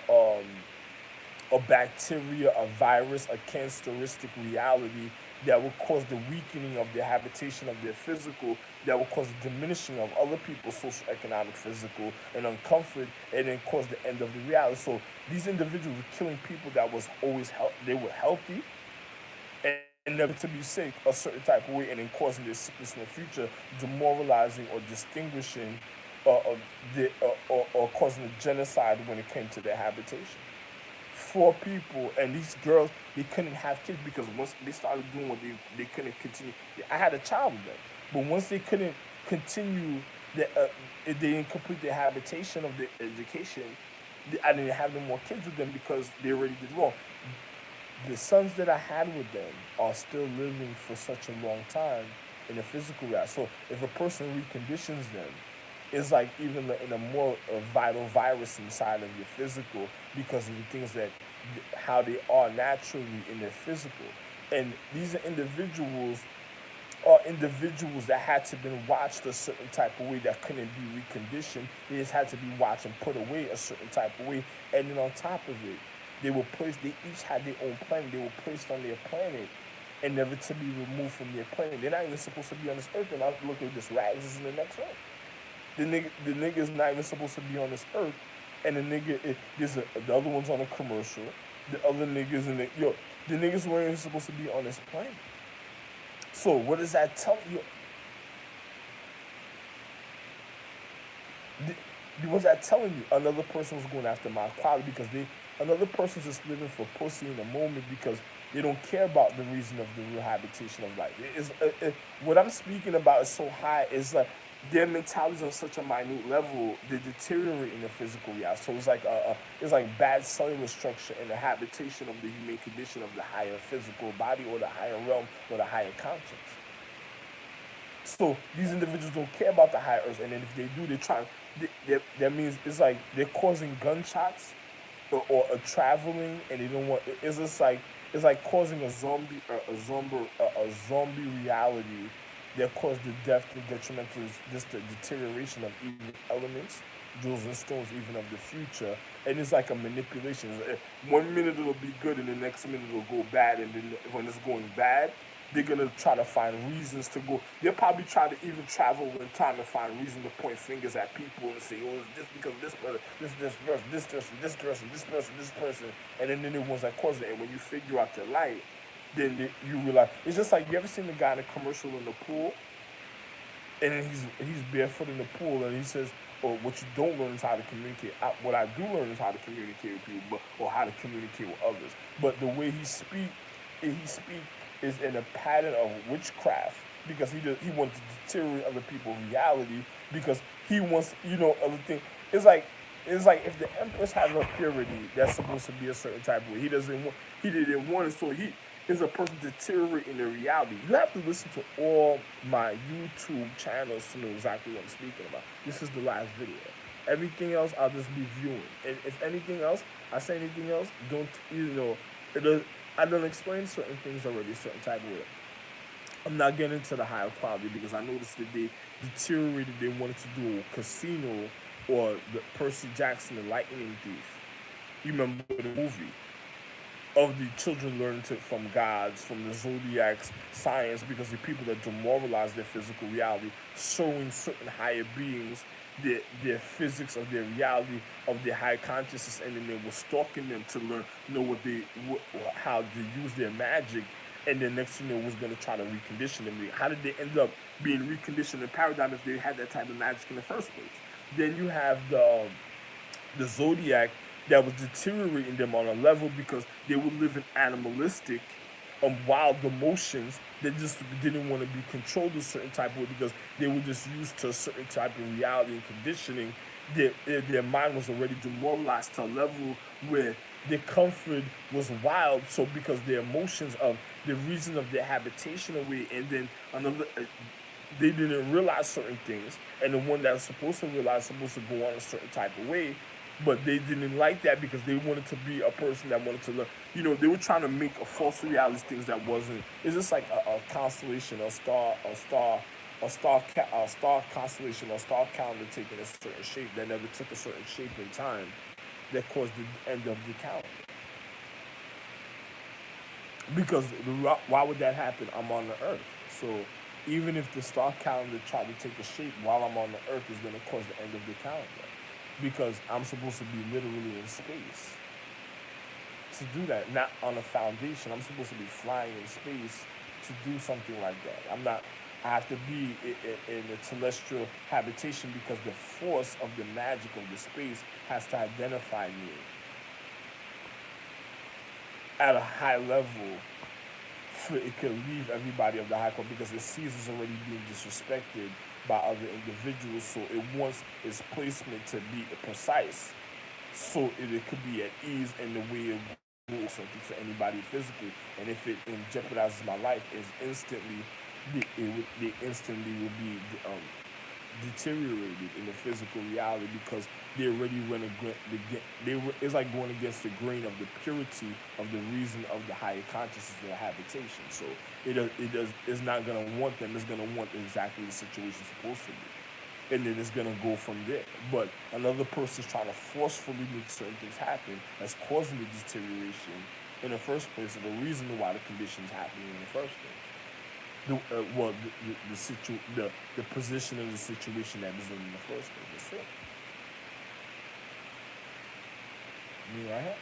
Speaker 1: a bacteria, a virus, a canceristic reality that will cause the weakening of their habitation of their physical, that will cause the diminishing of other people's social, economic, physical, and uncomfort, and then cause the end of the reality. So these individuals were killing people that was always they were healthy and never to be sick a certain type of way, and then causing their sickness in the future, demoralizing or distinguishing or causing a genocide when it came to their habitation. For people, and these girls, they couldn't have kids because once they started doing what they couldn't continue. I had a child with them, but once they couldn't continue, if they didn't complete their habitation of their education, I didn't have no more kids with them because they already did wrong. The sons that I had with them are still living for such a long time in the physical realm. So if a person reconditions them, it's like even in a more vital virus inside of your physical because of the things that how they are naturally in their physical. And these are individuals that had to been watched a certain type of way that couldn't be reconditioned. They just had to be watched and put away a certain type of way. And then on top of it, they each had their own planet. They were placed on their planet and never to be removed from their planet. They're not even supposed to be on this earth. And I look at this rags is in the next earth. The nigga is not even supposed to be on this earth, and the other one's on a commercial. The other niggas the niggas weren't even supposed to be on this planet. So what does that tell you? Was that telling you another person was going after my quality because another person's just living for pussy in the moment because they don't care about the reason of the real habitation of life. What I'm speaking about is so high. It's like their mentality is on such a minute level, they deteriorate in the physical reality. So it's like bad cellular structure in the habitation of the human condition of the higher physical body or the higher realm or the higher conscience. So these individuals don't care about the higher earth, and then if they do, they try. That means it's like they're causing gunshots or a traveling, and they don't want. It's just like it's like causing a zombie a zombie reality that caused the death and detrimental just the deterioration of even elements, jewels and stones, even of the future. And it's like a manipulation. 1 minute it'll be good, and the next minute it'll go bad, and then when it's going bad, they're gonna try to find reasons to go. They'll probably try to even travel in time to find reason to point fingers at people and say, "Oh, it's just because of this person, this person, this person, this person, this person, this person," and then the ones that cause it. And when you figure out your light, then you realize it's just like you ever seen the guy in the commercial in the pool, and then he's barefoot in the pool, and he says, "Or what you don't learn is how to communicate. What I do learn is how to communicate with people, or how to communicate with others." But the way he speak is in a pattern of witchcraft because he wants to deteriorate other people's reality because he wants other thing. It's like if the empress has a purity that's supposed to be a certain type of way. He didn't want it, so he is a person deteriorating the reality. You have to listen to all my YouTube channels to know exactly what I'm speaking about. This is the last video. Everything else I'll just be viewing. And if anything else, I say anything else, don't I don't explain certain things already, a certain type of way. I'm not getting into the higher quality because I noticed that they deteriorated. They wanted to do a casino or the Percy Jackson, the Lightning Thief. You remember the movie of the children learning from gods, from the zodiacs, science, because the people that demoralize their physical reality, showing certain higher beings their physics of their reality of their high consciousness, and then they were stalking them to learn how to use their magic, and then next thing you know was going to try to recondition them. How did they end up being reconditioned in paradigm if they had that type of magic in the first place? Then you have the zodiac that was deteriorating them on a level because they were living animalistic wild emotions that just didn't want to be controlled a certain type of way because they were just used to a certain type of reality and conditioning. Their mind was already demoralized to a level where their comfort was wild. So because their emotions of the reason of their habitation away, and then another they didn't realize certain things, and the one that was supposed to realize supposed to go on a certain type of way, but they didn't like that because they wanted to be a person that wanted to learn. They were trying to make a false reality things that wasn't. It's just like a constellation, a star constellation, a star calendar taking a certain shape that never took a certain shape in time, that caused the end of the calendar. Because why would that happen? I'm on the Earth, so even if the star calendar tried to take a shape while I'm on the Earth, is going to cause the end of the calendar. Because I'm supposed to be literally in space to do that, not on a foundation. I'm supposed to be flying in space to do something like that. I have to be in a celestial habitation because the force of the magic of the space has to identify me at a high level. It could leave everybody of the high court because it sees it's already being disrespected by other individuals, so it wants its placement to be precise, so it could be at ease in the way it will something to anybody physically. And if it jeopardizes my life, they instantly will be deteriorated in the physical reality because they already it's like going against the grain of the purity of the reason of the higher consciousness of the habitation. So it's not gonna want them. It's gonna want exactly the situation supposed to be, and then it's gonna go from there. But another person's trying to forcefully make certain things happen that's causing the deterioration in the first place, or the reason why the condition's happening in the first place. The position of the situation that is in the first place. That's it. Me right here.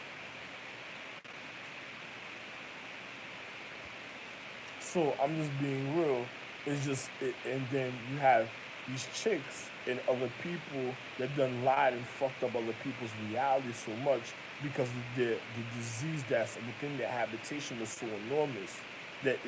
Speaker 1: So I'm just being real. And then you have these chicks and other people that done lied and fucked up other people's reality so much because the disease that's within their habitation was so enormous that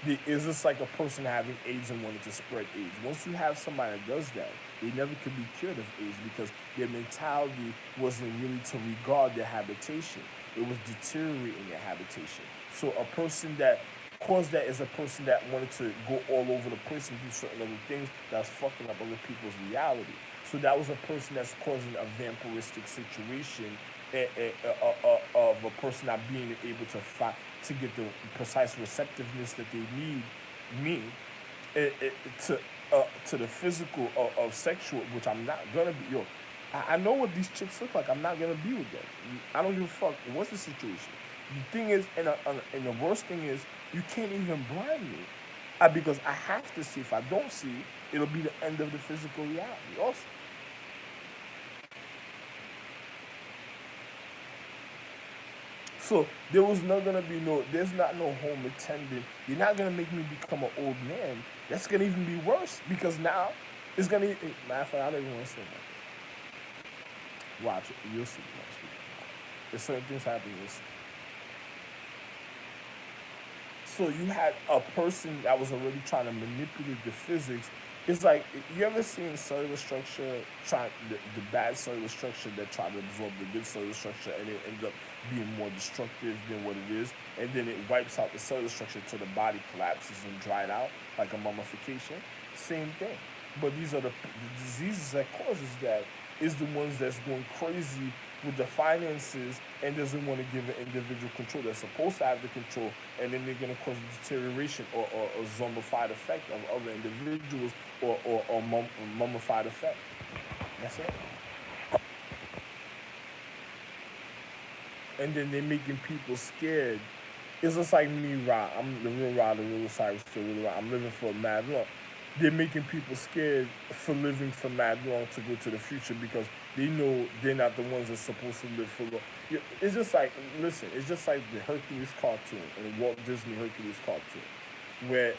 Speaker 1: it's just like a person having AIDS and wanting to spread AIDS. Once you have somebody that does that, they never could be cured of AIDS because their mentality wasn't really to regard their habitation. It was deteriorating their habitation. So a person that caused that is a person that wanted to go all over the place and do certain other things that's fucking up other people's reality. So that was a person that's causing a vampiristic situation of a person not being able to find to get the precise receptiveness that they need me it, it, to to the physical of sexual, which I'm not gonna be. Yo, I know what these chicks look like. I'm not gonna be with them. I don't give a fuck. What's the situation? The thing is, and the worst thing is, you can't even blind me, because I have to see. If I don't see, it'll be the end of the physical reality. Also, so there was not gonna be no. There's not no home attendant. You're not gonna make me become an old man. That's gonna even be worse because now it's gonna. Matter of fact, I don't even want to say that. Watch it. You'll see. There's certain things happening. You'll see. So you had a person that was already trying to manipulate the physics. It's like you ever seen cellular structure try the bad cellular structure that try to absorb the good cellular structure and it ends up being more destructive than what it is, and then it wipes out the cellular structure till the body collapses and dried out like a mummification. Same thing. But these are the diseases that causes that is the ones that's going crazy with the finances and doesn't want to give an individual control that's supposed to have the control, and then they're going to cause deterioration or a zombified effect of other individuals or mummified effect. That's it. And then they're making people scared. It's just like me, Ra. I'm the real Ra, the real Cyrus, the real Ra. I'm living for mad long. They're making people scared for living for mad long to go to the future because they know they're not the ones that's supposed to live for long. It's just like, listen, it's just like the Hercules cartoon and the Walt Disney Hercules cartoon, where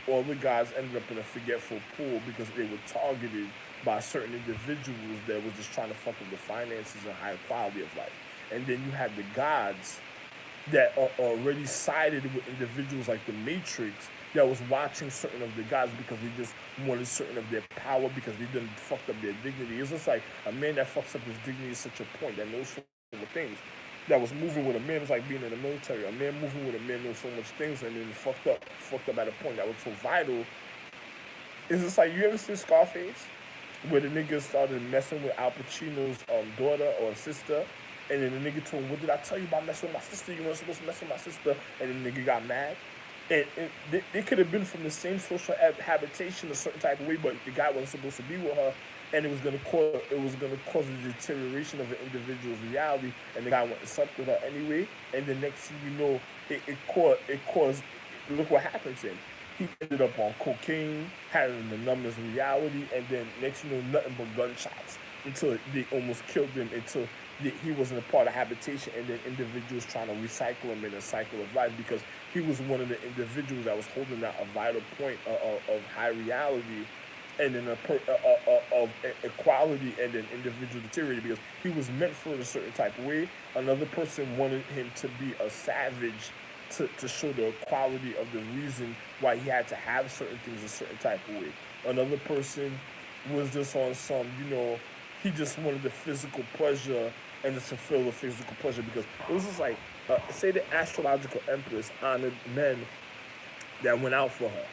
Speaker 1: all the guys ended up in a forgetful pool because they were targeted by certain individuals that was just trying to fuck up the finances and higher quality of life. And then you had the gods that are already sided with individuals like the Matrix that was watching certain of the gods because they just wanted certain of their power because they didn't fucked up their dignity. It's just like a man that fucks up his dignity is such a point that knows so many things. That was moving with a man is like being in the military. A man moving with a man knows so much things and then fucked up at a point that was so vital. It's just like you ever see Scarface? Where the nigga started messing with Al Pacino's daughter or sister, and then the nigga told him, "What did I tell you about messing with my sister? You weren't supposed to mess with my sister." And then the nigga got mad. And they could have been from the same social habitation a certain type of way, but the guy wasn't supposed to be with her, and it was gonna cause a deterioration of an individual's reality, and the guy went and slept with her anyway. And the next thing you know, it caused. Look what happened to him. He ended up on cocaine, having the numbness reality, and then next you know, nothing but gunshots until they almost killed him until he wasn't a part of habitation, and then individuals trying to recycle him in a cycle of life because he was one of the individuals that was holding out a vital point of high reality and then of equality and then individual deteriorating because he was meant for it a certain type of way. Another person wanted him to be a savage to show the quality of the reason why he had to have certain things a certain type of way. Another person was just on some, he just wanted the physical pleasure and to fulfill the physical pleasure because it was just like, say the astrological empress honored men that went out for her.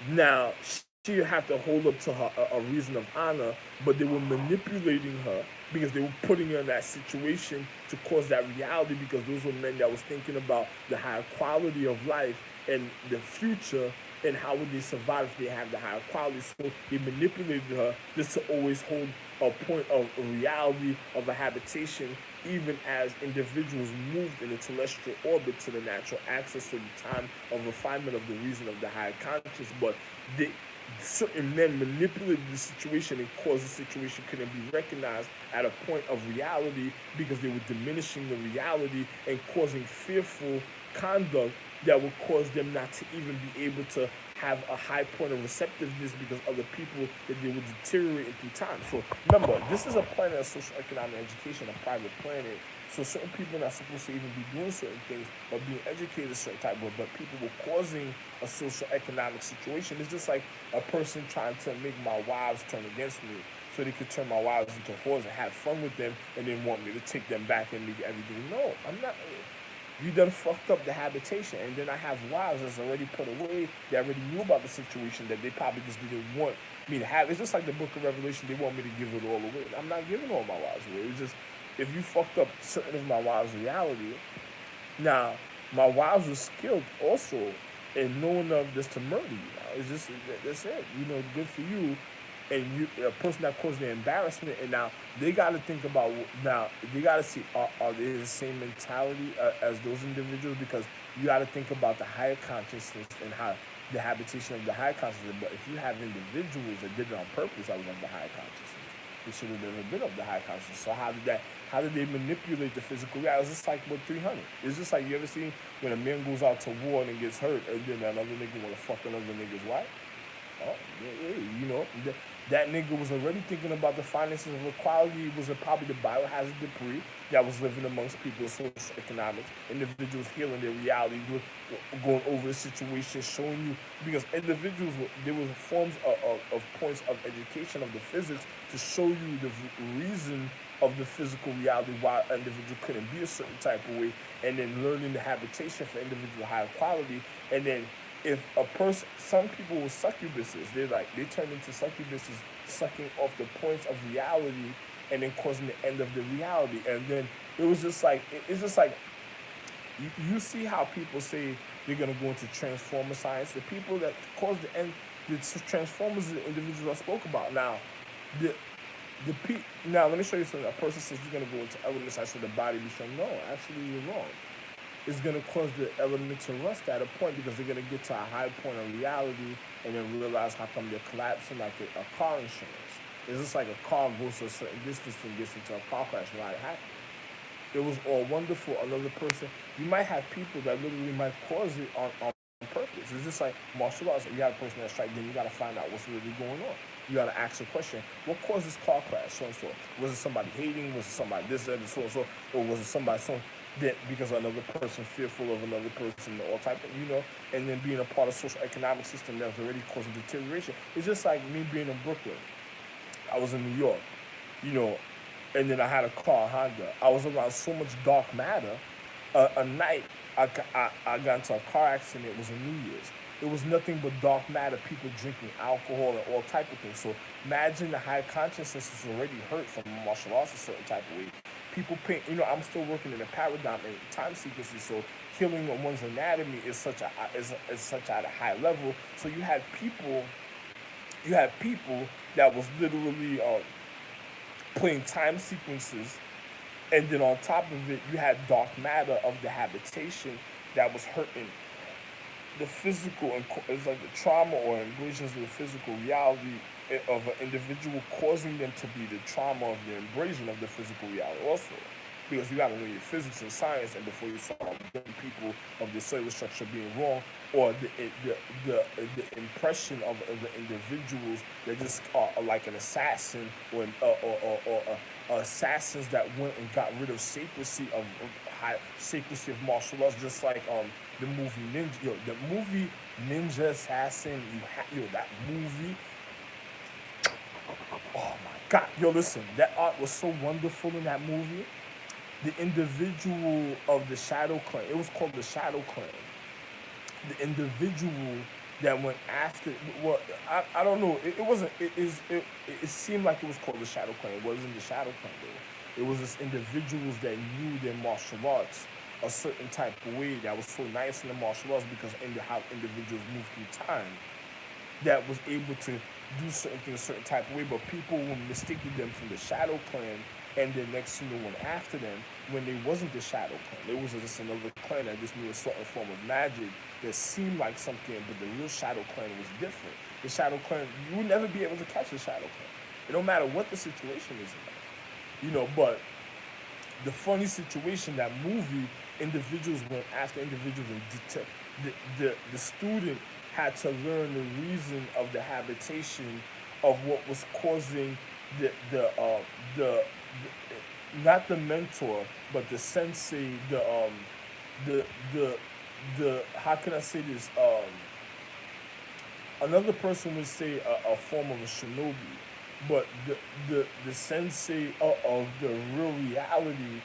Speaker 1: Now, she would have to hold up to her a reason of honor, but they were manipulating her because they were putting her in that situation to cause that reality because those were men that was thinking about the higher quality of life and the future and how would they survive if they have the higher quality. So they manipulated her just to always hold a point of a reality of a habitation, even as individuals moved in a celestial orbit to the natural axis to the time of refinement of the reason of the higher conscious. But they, certain men manipulated the situation and caused the situation couldn't be recognized at a point of reality because they were diminishing the reality and causing fearful conduct that will cause them not to even be able to have a high point of receptiveness because other people that they will deteriorate through time. So remember, this is a planet of social economic education, a private planet. So certain people are not supposed to even be doing certain things or being educated a certain type of, but people were causing a social economic situation. It's just like a person trying to make my wives turn against me so they could turn my wives into whores and have fun with them and then want me to take them back and make everything. No, I'm not. You done fucked up the habitation, and then I have wives that's already put away. They already knew about the situation that they probably just didn't want me to have. It's just like the Book of Revelation. They want me to give it all away. I'm not giving all my wives away. It's just if you fucked up certain of my wives' reality. Now, my wives were skilled also in knowing of this to murder you. Now. It's just that's it. You know, good for you. And you, a person that caused the embarrassment, and now they got to think about now they got to see are they the same mentality as those individuals, because you got to think about the higher consciousness and how the habitation of the higher consciousness. But if you have individuals that did it on purpose, I was of the higher consciousness. They should have never been of the high consciousness. So how did that? How did they manipulate the physical reality? It's just like with 300. It's just like you ever seen when a man goes out to war and gets hurt, and then another nigga want to fuck another nigga's wife. Oh, yeah, you know, that nigga was already thinking about the finances of equality. It was probably the biohazard debris that was living amongst people, social economics, individuals healing their reality, going over the situation, showing you, because individuals, there was forms of points of education of the physics to show you the reason of the physical reality why an individual couldn't be a certain type of way, and then learning the habitation for individual higher quality, and then if a person, some people with succubuses, they turn into succubuses, sucking off the points of reality, and then causing the end of the reality. And then it was just like it's just like you see how people say they're gonna go into transformer science. The people that cause the end, the transformers, are the individuals I spoke about. Now, the now let me show you something. A person says you're gonna go into element science so the body be strong. No, actually you're wrong. Is going to cause the element to rust at a point, because they're going to get to a high point of reality and then realize how come they're collapsing like a car insurance. It's just like a car goes to a certain distance and gets into a car crash. Why it happened? It was all wonderful. Another person, you might have people that literally might cause it on purpose. It's just like martial arts. If you have a person that's strike, then you got to find out what's really going on. You got to ask a question. What caused this car crash? So and so. Was it somebody hating? Was it somebody this, that, and so and so? Or was it somebody so that because another person fearful of another person, all type of, and then being a part of social economic system that's already causing deterioration. It's just like me being in Brooklyn. I was in New York, you know, and then I had a car, Honda. I was around so much dark matter. A night, I got into a car accident. It was a New Year's. It was nothing but dark matter, people drinking alcohol and all type of things. So imagine the high consciousness is already hurt from martial arts a certain type of way. People paint, I'm still working in a paradigm and time sequences, so healing on one's anatomy is such at a high level. So you had people that was literally playing time sequences, and then on top of it, you had dark matter of the habitation that was hurting the physical, and it's like the trauma or abrasions of the physical reality of an individual, causing them to be the trauma of the abrasion of the physical reality also. Because you got to know your physics and science, and before you start blaming people of the cellular structure being wrong, or the impression of the individuals that just are like an assassin, or assassins that went and got rid of sacredcy of sacredcy of martial arts, just like the movie Ninja, the movie Ninja Assassin. That movie. Oh my God, listen, that art was so wonderful in that movie. The individual of the Shadow Clan, it was called the Shadow Clan. The individual that went after, well, I don't know, it seemed like it was called the Shadow Clan. It wasn't the Shadow Clan though. It was just individuals that knew their martial arts a certain type of way that was so nice in the martial arts, because how individuals move through time, that was able to do certain things a certain type of way, but people were mistaking them from the Shadow Clan, and the next thing went after them when they wasn't the Shadow Clan. It was just another clan that just knew a certain form of magic that seemed like something, but the real Shadow Clan was different. The Shadow Clan, you would never be able to catch the Shadow Clan. It don't matter what the situation is in life. But the funny situation, that movie, individuals went after individuals and the student had to learn the reason of the habitation of what was causing the the uh, the, not the mentor but the sensei, the the the how can I say this, another person would say a form of a shinobi, but the sensei of the real reality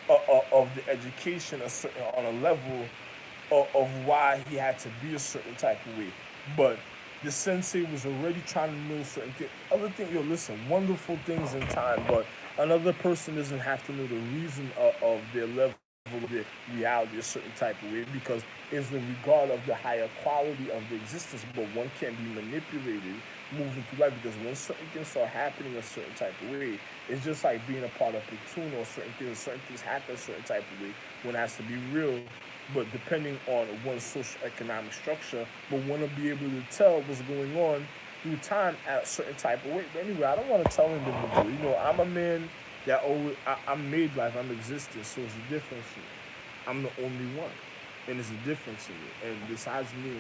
Speaker 1: of the education a certain on a level of why he had to be a certain type of way. But the sensei was already trying to know certain things. Other thing, yo, listen, wonderful things in time, but another person doesn't have to know the reason of their level of their reality a certain type of way because it's the regard of the higher quality of the existence, but one can't be manipulated moving through life because when certain things start happening a certain type of way, it's just like being a part of platoon or certain things happen a certain type of way. One has to be real, but depending on one's social economic structure, but want to be able to tell what's going on through time at a certain type of way. But anyway, I don't want to tell individual. You know, I'm a man that always I'm made life, I'm existent, so it's a difference for me. I'm the only one, and it's a difference in me. And besides me,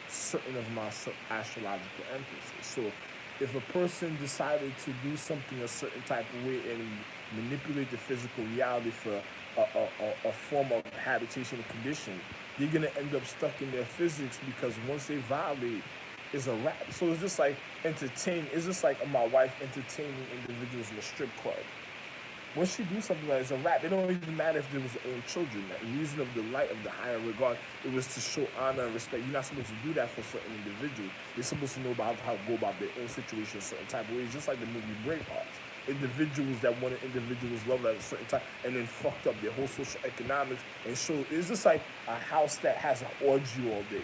Speaker 1: certain of my astrological emphasis. So if a person decided to do something a certain type of way and manipulate the physical reality for a form of habitation and condition, they're gonna end up stuck in their physics because once they violate, it's a wrap. So it's just like entertain. It's just like my wife entertaining individuals in a strip club. Once you do something like it's a rap, it don't even matter if there was their own children. The reason of the light of the higher regard, it was to show honor and respect. You're not supposed to do that for certain individuals. They're supposed to know about how to go about their own situation a certain type of ways, just like the movie Braveheart. Individuals that wanted individuals love at a certain time and then fucked up their whole social economics and showed it's just like a house that has an orgy all day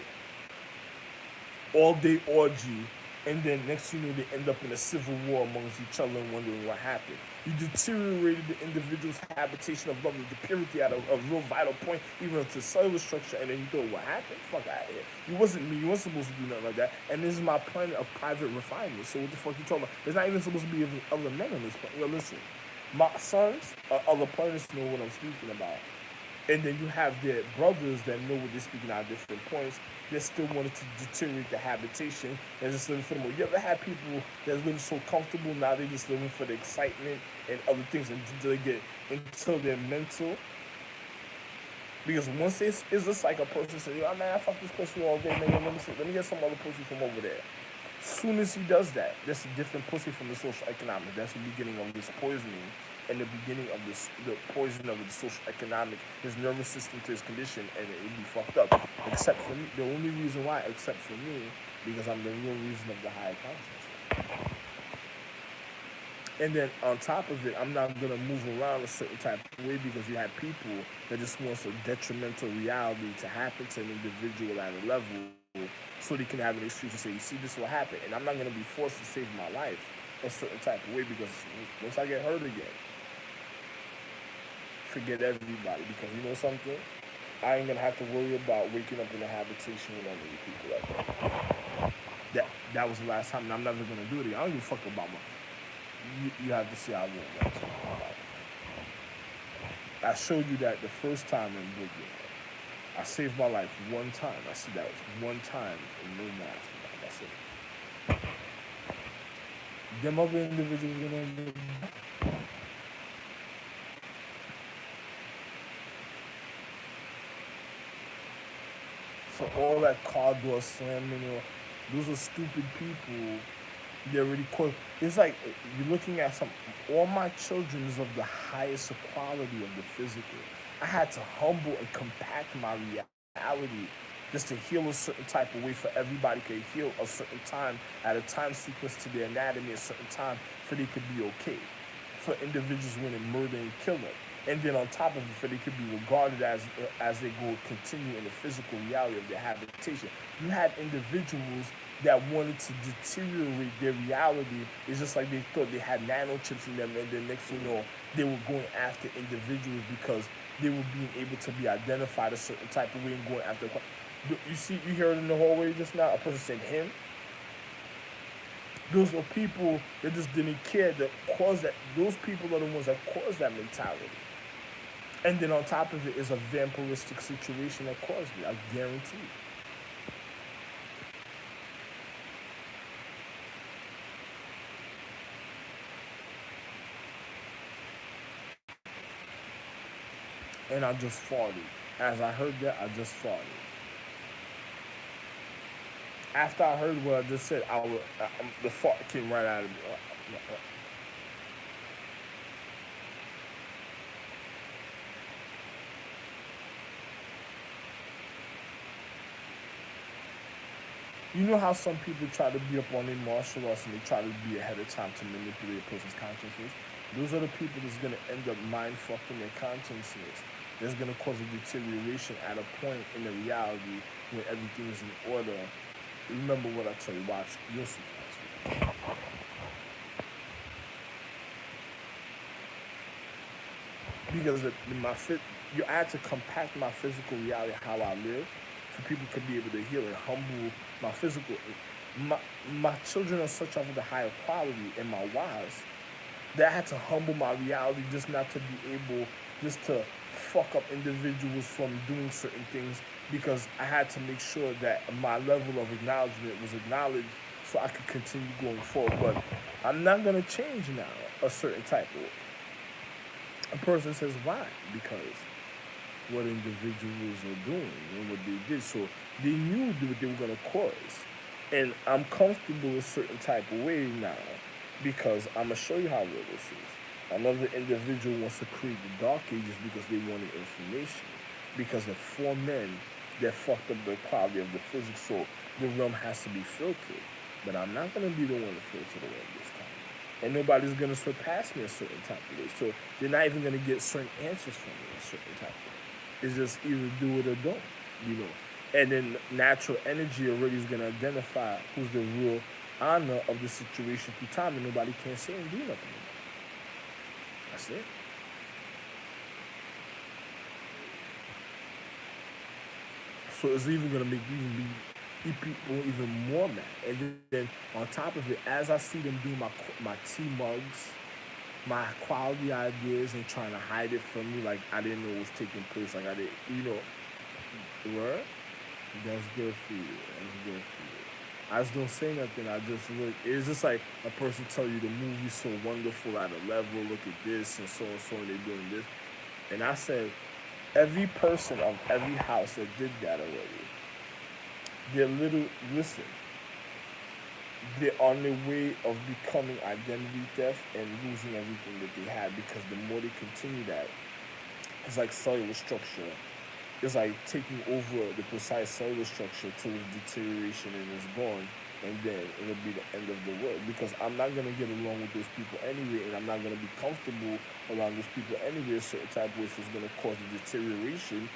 Speaker 1: orgy, and then next thing you know, they end up in a civil war amongst each other and wondering what happened. You deteriorated the individual's habitation of love, the purity at a real vital point, even to cellular structure, and then you thought, what happened? Fuck out of here. You wasn't me, you wasn't supposed to do nothing like that. And this is my planet of private refinement. So what the fuck you talking about? There's not even supposed to be other men on this planet. Yo, listen, my sons, other planets know what I'm speaking about. And then you have their brothers that know what they're speaking at different points. They still wanted to deteriorate the habitation. They're just living for the moment. You ever had people that live so comfortable now they're just living for the excitement and other things until they get until they're mental. Because once it's just like a person says, "Yo, man, I fuck this pussy all day, man. Let me get some other pussy from over there." Soon as he does that, that's a different pussy from the social economic. That's the beginning of this poisoning and the beginning of the poison of the social economic, his nervous system to his condition, and it would be fucked up. Except for me, the only reason why, except for me, because I'm the real reason of the higher consciousness. And then on top of it, I'm not gonna move around a certain type of way because you have people that just wants a detrimental reality to happen to an individual at a level so they can have an excuse to say, you see, this will happen. And I'm not gonna be forced to save my life a certain type of way because once I get hurt again, forget everybody because you know something? I ain't gonna have to worry about waking up in a habitation with other people like that. That was the last time, and I'm never gonna do it again. I don't give a fuck about my. You have to see how I went. I showed you that the first time in Boogie. I saved my life one time. I see that was one time and no more after that. That's it. Them other individuals gonna. So all that car door slamming, those are stupid people. They're really cool. It's like you're looking at some. All my children is of the highest quality of the physical. I had to humble and compact my reality just to heal a certain type of way for everybody could heal a certain time at a time sequence to their anatomy a certain time for they could be okay. For individuals winning murder and killing. And then on top of it, for they could be regarded as they go continue in the physical reality of their habitation. You had individuals that wanted to deteriorate their reality. It's just like they thought they had nanochips in them, and then next thing you know, they were going after individuals because they were being able to be identified a certain type of way and going after. You see, you heard in the hallway just now, a person said him. Those are people that just didn't care that caused that. Those people are the ones that caused that mentality. And then on top of it is a vampiristic situation that caused it. I guarantee. And I just farted. As I heard that, I just farted. After I heard what I just said, the fart came right out of me. You know how some people try to be up on their martial arts and they try to be ahead of time to manipulate a person's consciousness? Those are the people that's going to end up mind fucking their consciousness. That's going to cause a deterioration at a point in the reality when everything is in order. Remember what I tell you, watch, you'll see. Because you had to compact my physical reality, how I live, so people could be able to heal and humble my physical. My children are such of the higher quality and my wives that I had to humble my reality just not to be able just to fuck up individuals from doing certain things, because I had to make sure that my level of acknowledgement was acknowledged so I could continue going forward. But I'm not gonna change now a certain type of. A person says why? Because what individuals are doing and what they did. So they knew what they were going to cause. And I'm comfortable a certain type of way now because I'm going to show you how real this is. Another individual wants to create the dark ages because they wanted information. Because of four men that fucked up the quality of the physics. So the realm has to be filtered. But I'm not going to be the one to filter the realm this time. And nobody's going to surpass me a certain type of way. So they're not even going to get certain answers from me a certain type of way. It's just either do it or don't, you know. And then natural energy already is going to identify who's the real honor of the situation through time, and nobody can say and do nothing about it. That's it. So it's even going to make people even more mad. And then on top of it, as I see them do my tea mugs, my quality ideas, and trying to hide it from me, like I didn't know it was taking place, like I didn't, you know, word? That's good for you. That's good for you. I just don't say nothing. I just look. It's just like a person tell you the movie's so wonderful at a level. Look at this and so, and they're doing this. And I said, every person of every house that did that already, they're listen, they're on their way of becoming identity theft and losing everything that they had, because the more they continue that, it's like cellular structure. It's like taking over the precise cellular structure till its deterioration and it's gone, and then it'll be the end of the world. Because I'm not gonna get along with those people anyway, and I'm not gonna be comfortable around those people anyway. A certain type of way, so it's gonna cause the deterioration.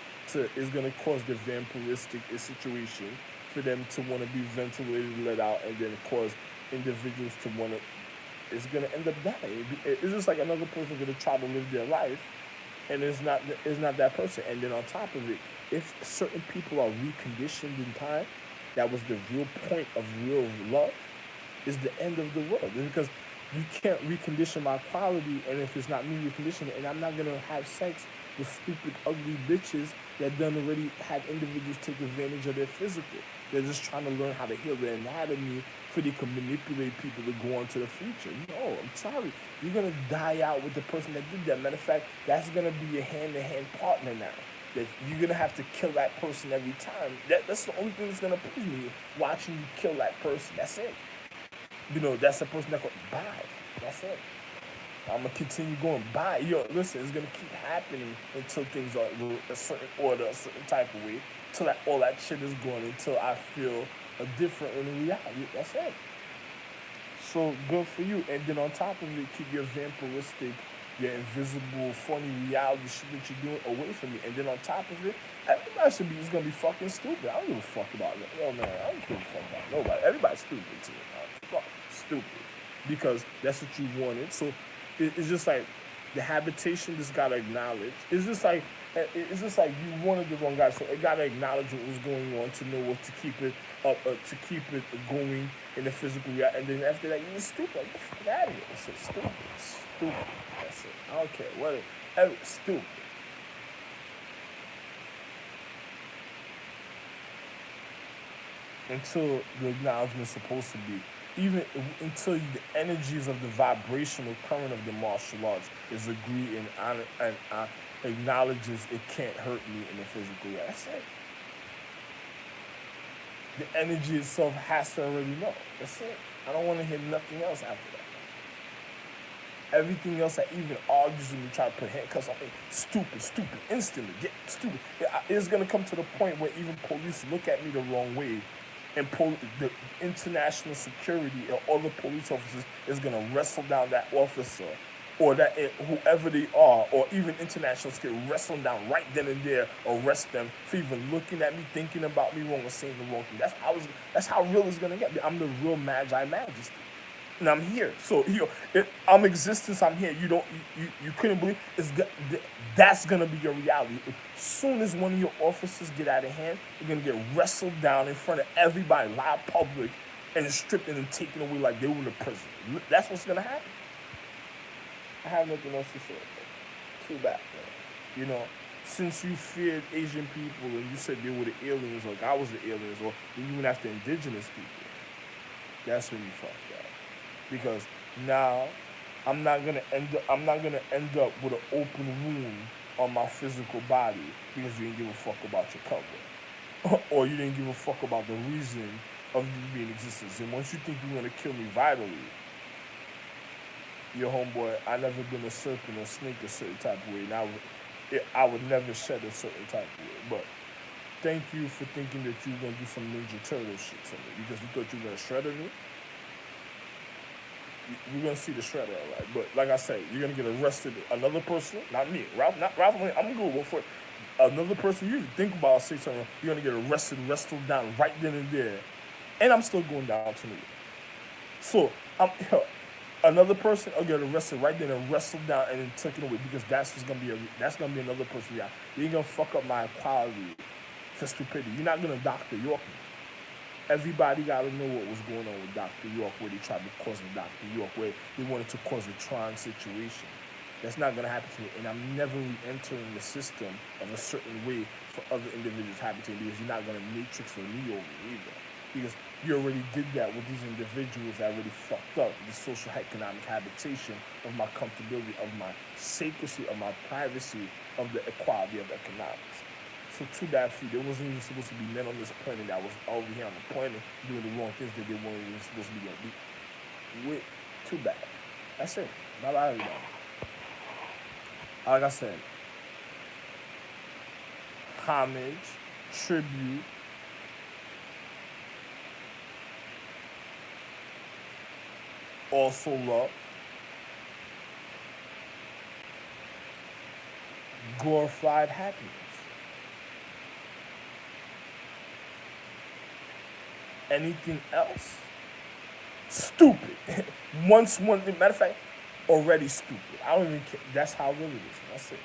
Speaker 1: It's gonna cause the vampiristic situation for them to want to be ventilated, let out, and then cause individuals to want to. It's gonna end up dying. It's just like another person gonna try to live their life, and it's not that person. And then on top of it, if certain people are reconditioned in time, that was the real point of real love, is the end of the world. Because you can't recondition my quality, and if it's not me reconditioning, and I'm not gonna have sex with stupid, ugly bitches that done already had individuals take advantage of their physical. They're just trying to learn how to heal their anatomy so they can manipulate people to go on to the future. No, I'm sorry. You're going to die out with the person that did that. Matter of fact, that's going to be your hand-to-hand partner now. That you're going to have to kill that person every time. That's the only thing that's going to please me, watching you kill that person. That's it. You know, that's the person that goes, bye. That's it. I'm going to continue going by. Yo, listen, it's going to keep happening until things are a certain order, a certain type of way, till all that shit is gone, until I feel a different in reality. That's it. So good for you. And then on top of it, keep your vampiristic, your invisible, funny reality shit that you're doing away from me. And then on top of it, everybody should be just going to be fucking stupid. I don't give a fuck about it. Yo, man, I don't give a fuck about nobody. Everybody's stupid to me. Fuck, stupid. Because that's what you wanted. So it's just like the habitation just gotta acknowledge. It's just like you wanted the wrong guy, so it gotta acknowledge what was going on to know what to keep it up, to keep it going in the physical reality. And then after that, you're stupid. Like, get the fuck out of here. It's stupid. Stupid. That's it. I don't care what. Stupid. until the acknowledgement is supposed to be. Even until the energies of the vibrational current of the martial arts is agreed and acknowledges it can't hurt me in the physical way. That's it. The energy itself has to already know. That's it. I don't want to hear nothing else after that. Everything else that even argues with me, try to put handcuffs on me, stupid, instantly, get stupid. It's gonna come to the point where even police look at me the wrong way, and the international security and all the police officers is gonna wrestle down that officer, or that whoever they are, or even international security, wrestle them down right then and there, arrest them for even looking at me, thinking about me wrong, or saying the wrong thing. That's how real it's gonna get. I'm the real Magi Majesty. And I'm here. So I'm existence. I'm here. You couldn't believe that's gonna be your reality. As soon as one of your officers get out of hand, you're gonna get wrestled down in front of everybody, live public, and stripped and then taken away like they were in a prison. That's what's gonna happen. I have nothing else to say. Too bad, man. Since you feared Asian people and you said they were the aliens, or I was the aliens, or you went after indigenous people, that's when you fucked up. Because now I'm not gonna end up with an open wound on my physical body because you didn't give a fuck about your color, or you didn't give a fuck about the reason of you being in existence. And once you think you're gonna kill me vitally, your homeboy, I never been a serpent or snake a certain type of way, and I would never shed a certain type of way. But thank you for thinking that you were gonna do some Ninja Turtle shit to me because you thought you were gonna shredder me. We're gonna see the shredder, all right. But like I said, you're gonna get arrested. Another person, not me, Ralph. I'm gonna go for it. Another person you think about, say something. You're gonna get arrested, wrestled down right then and there, and I'm still going down to New York. So another person will get arrested right then and wrestled down and then taken away because that's gonna be another person. Yeah, you're gonna fuck up my equality for stupidity. You're not gonna Dr. York me. Everybody got to know what was going on with Dr. York, where they tried to cause a Dr. York, where they wanted to cause a Tron situation. That's not going to happen to me, and I'm never re-entering the system of a certain way for other individuals to happen to me because you're not going to matrix for me over either. Because you already did that with these individuals that already fucked up the social economic habitation of my comfortability, of my sacredcy, of my privacy, of the equality of economics. So too bad for you. There wasn't even supposed to be men on this planet that was over here on the planet doing the wrong things that they weren't even supposed to be doing. Too bad. That's it. Bye bye, everybody. Like I said, homage, tribute, also love, glorified happiness. Anything else? Stupid. Matter of fact, already stupid. I don't even care. That's how real it is. That's it.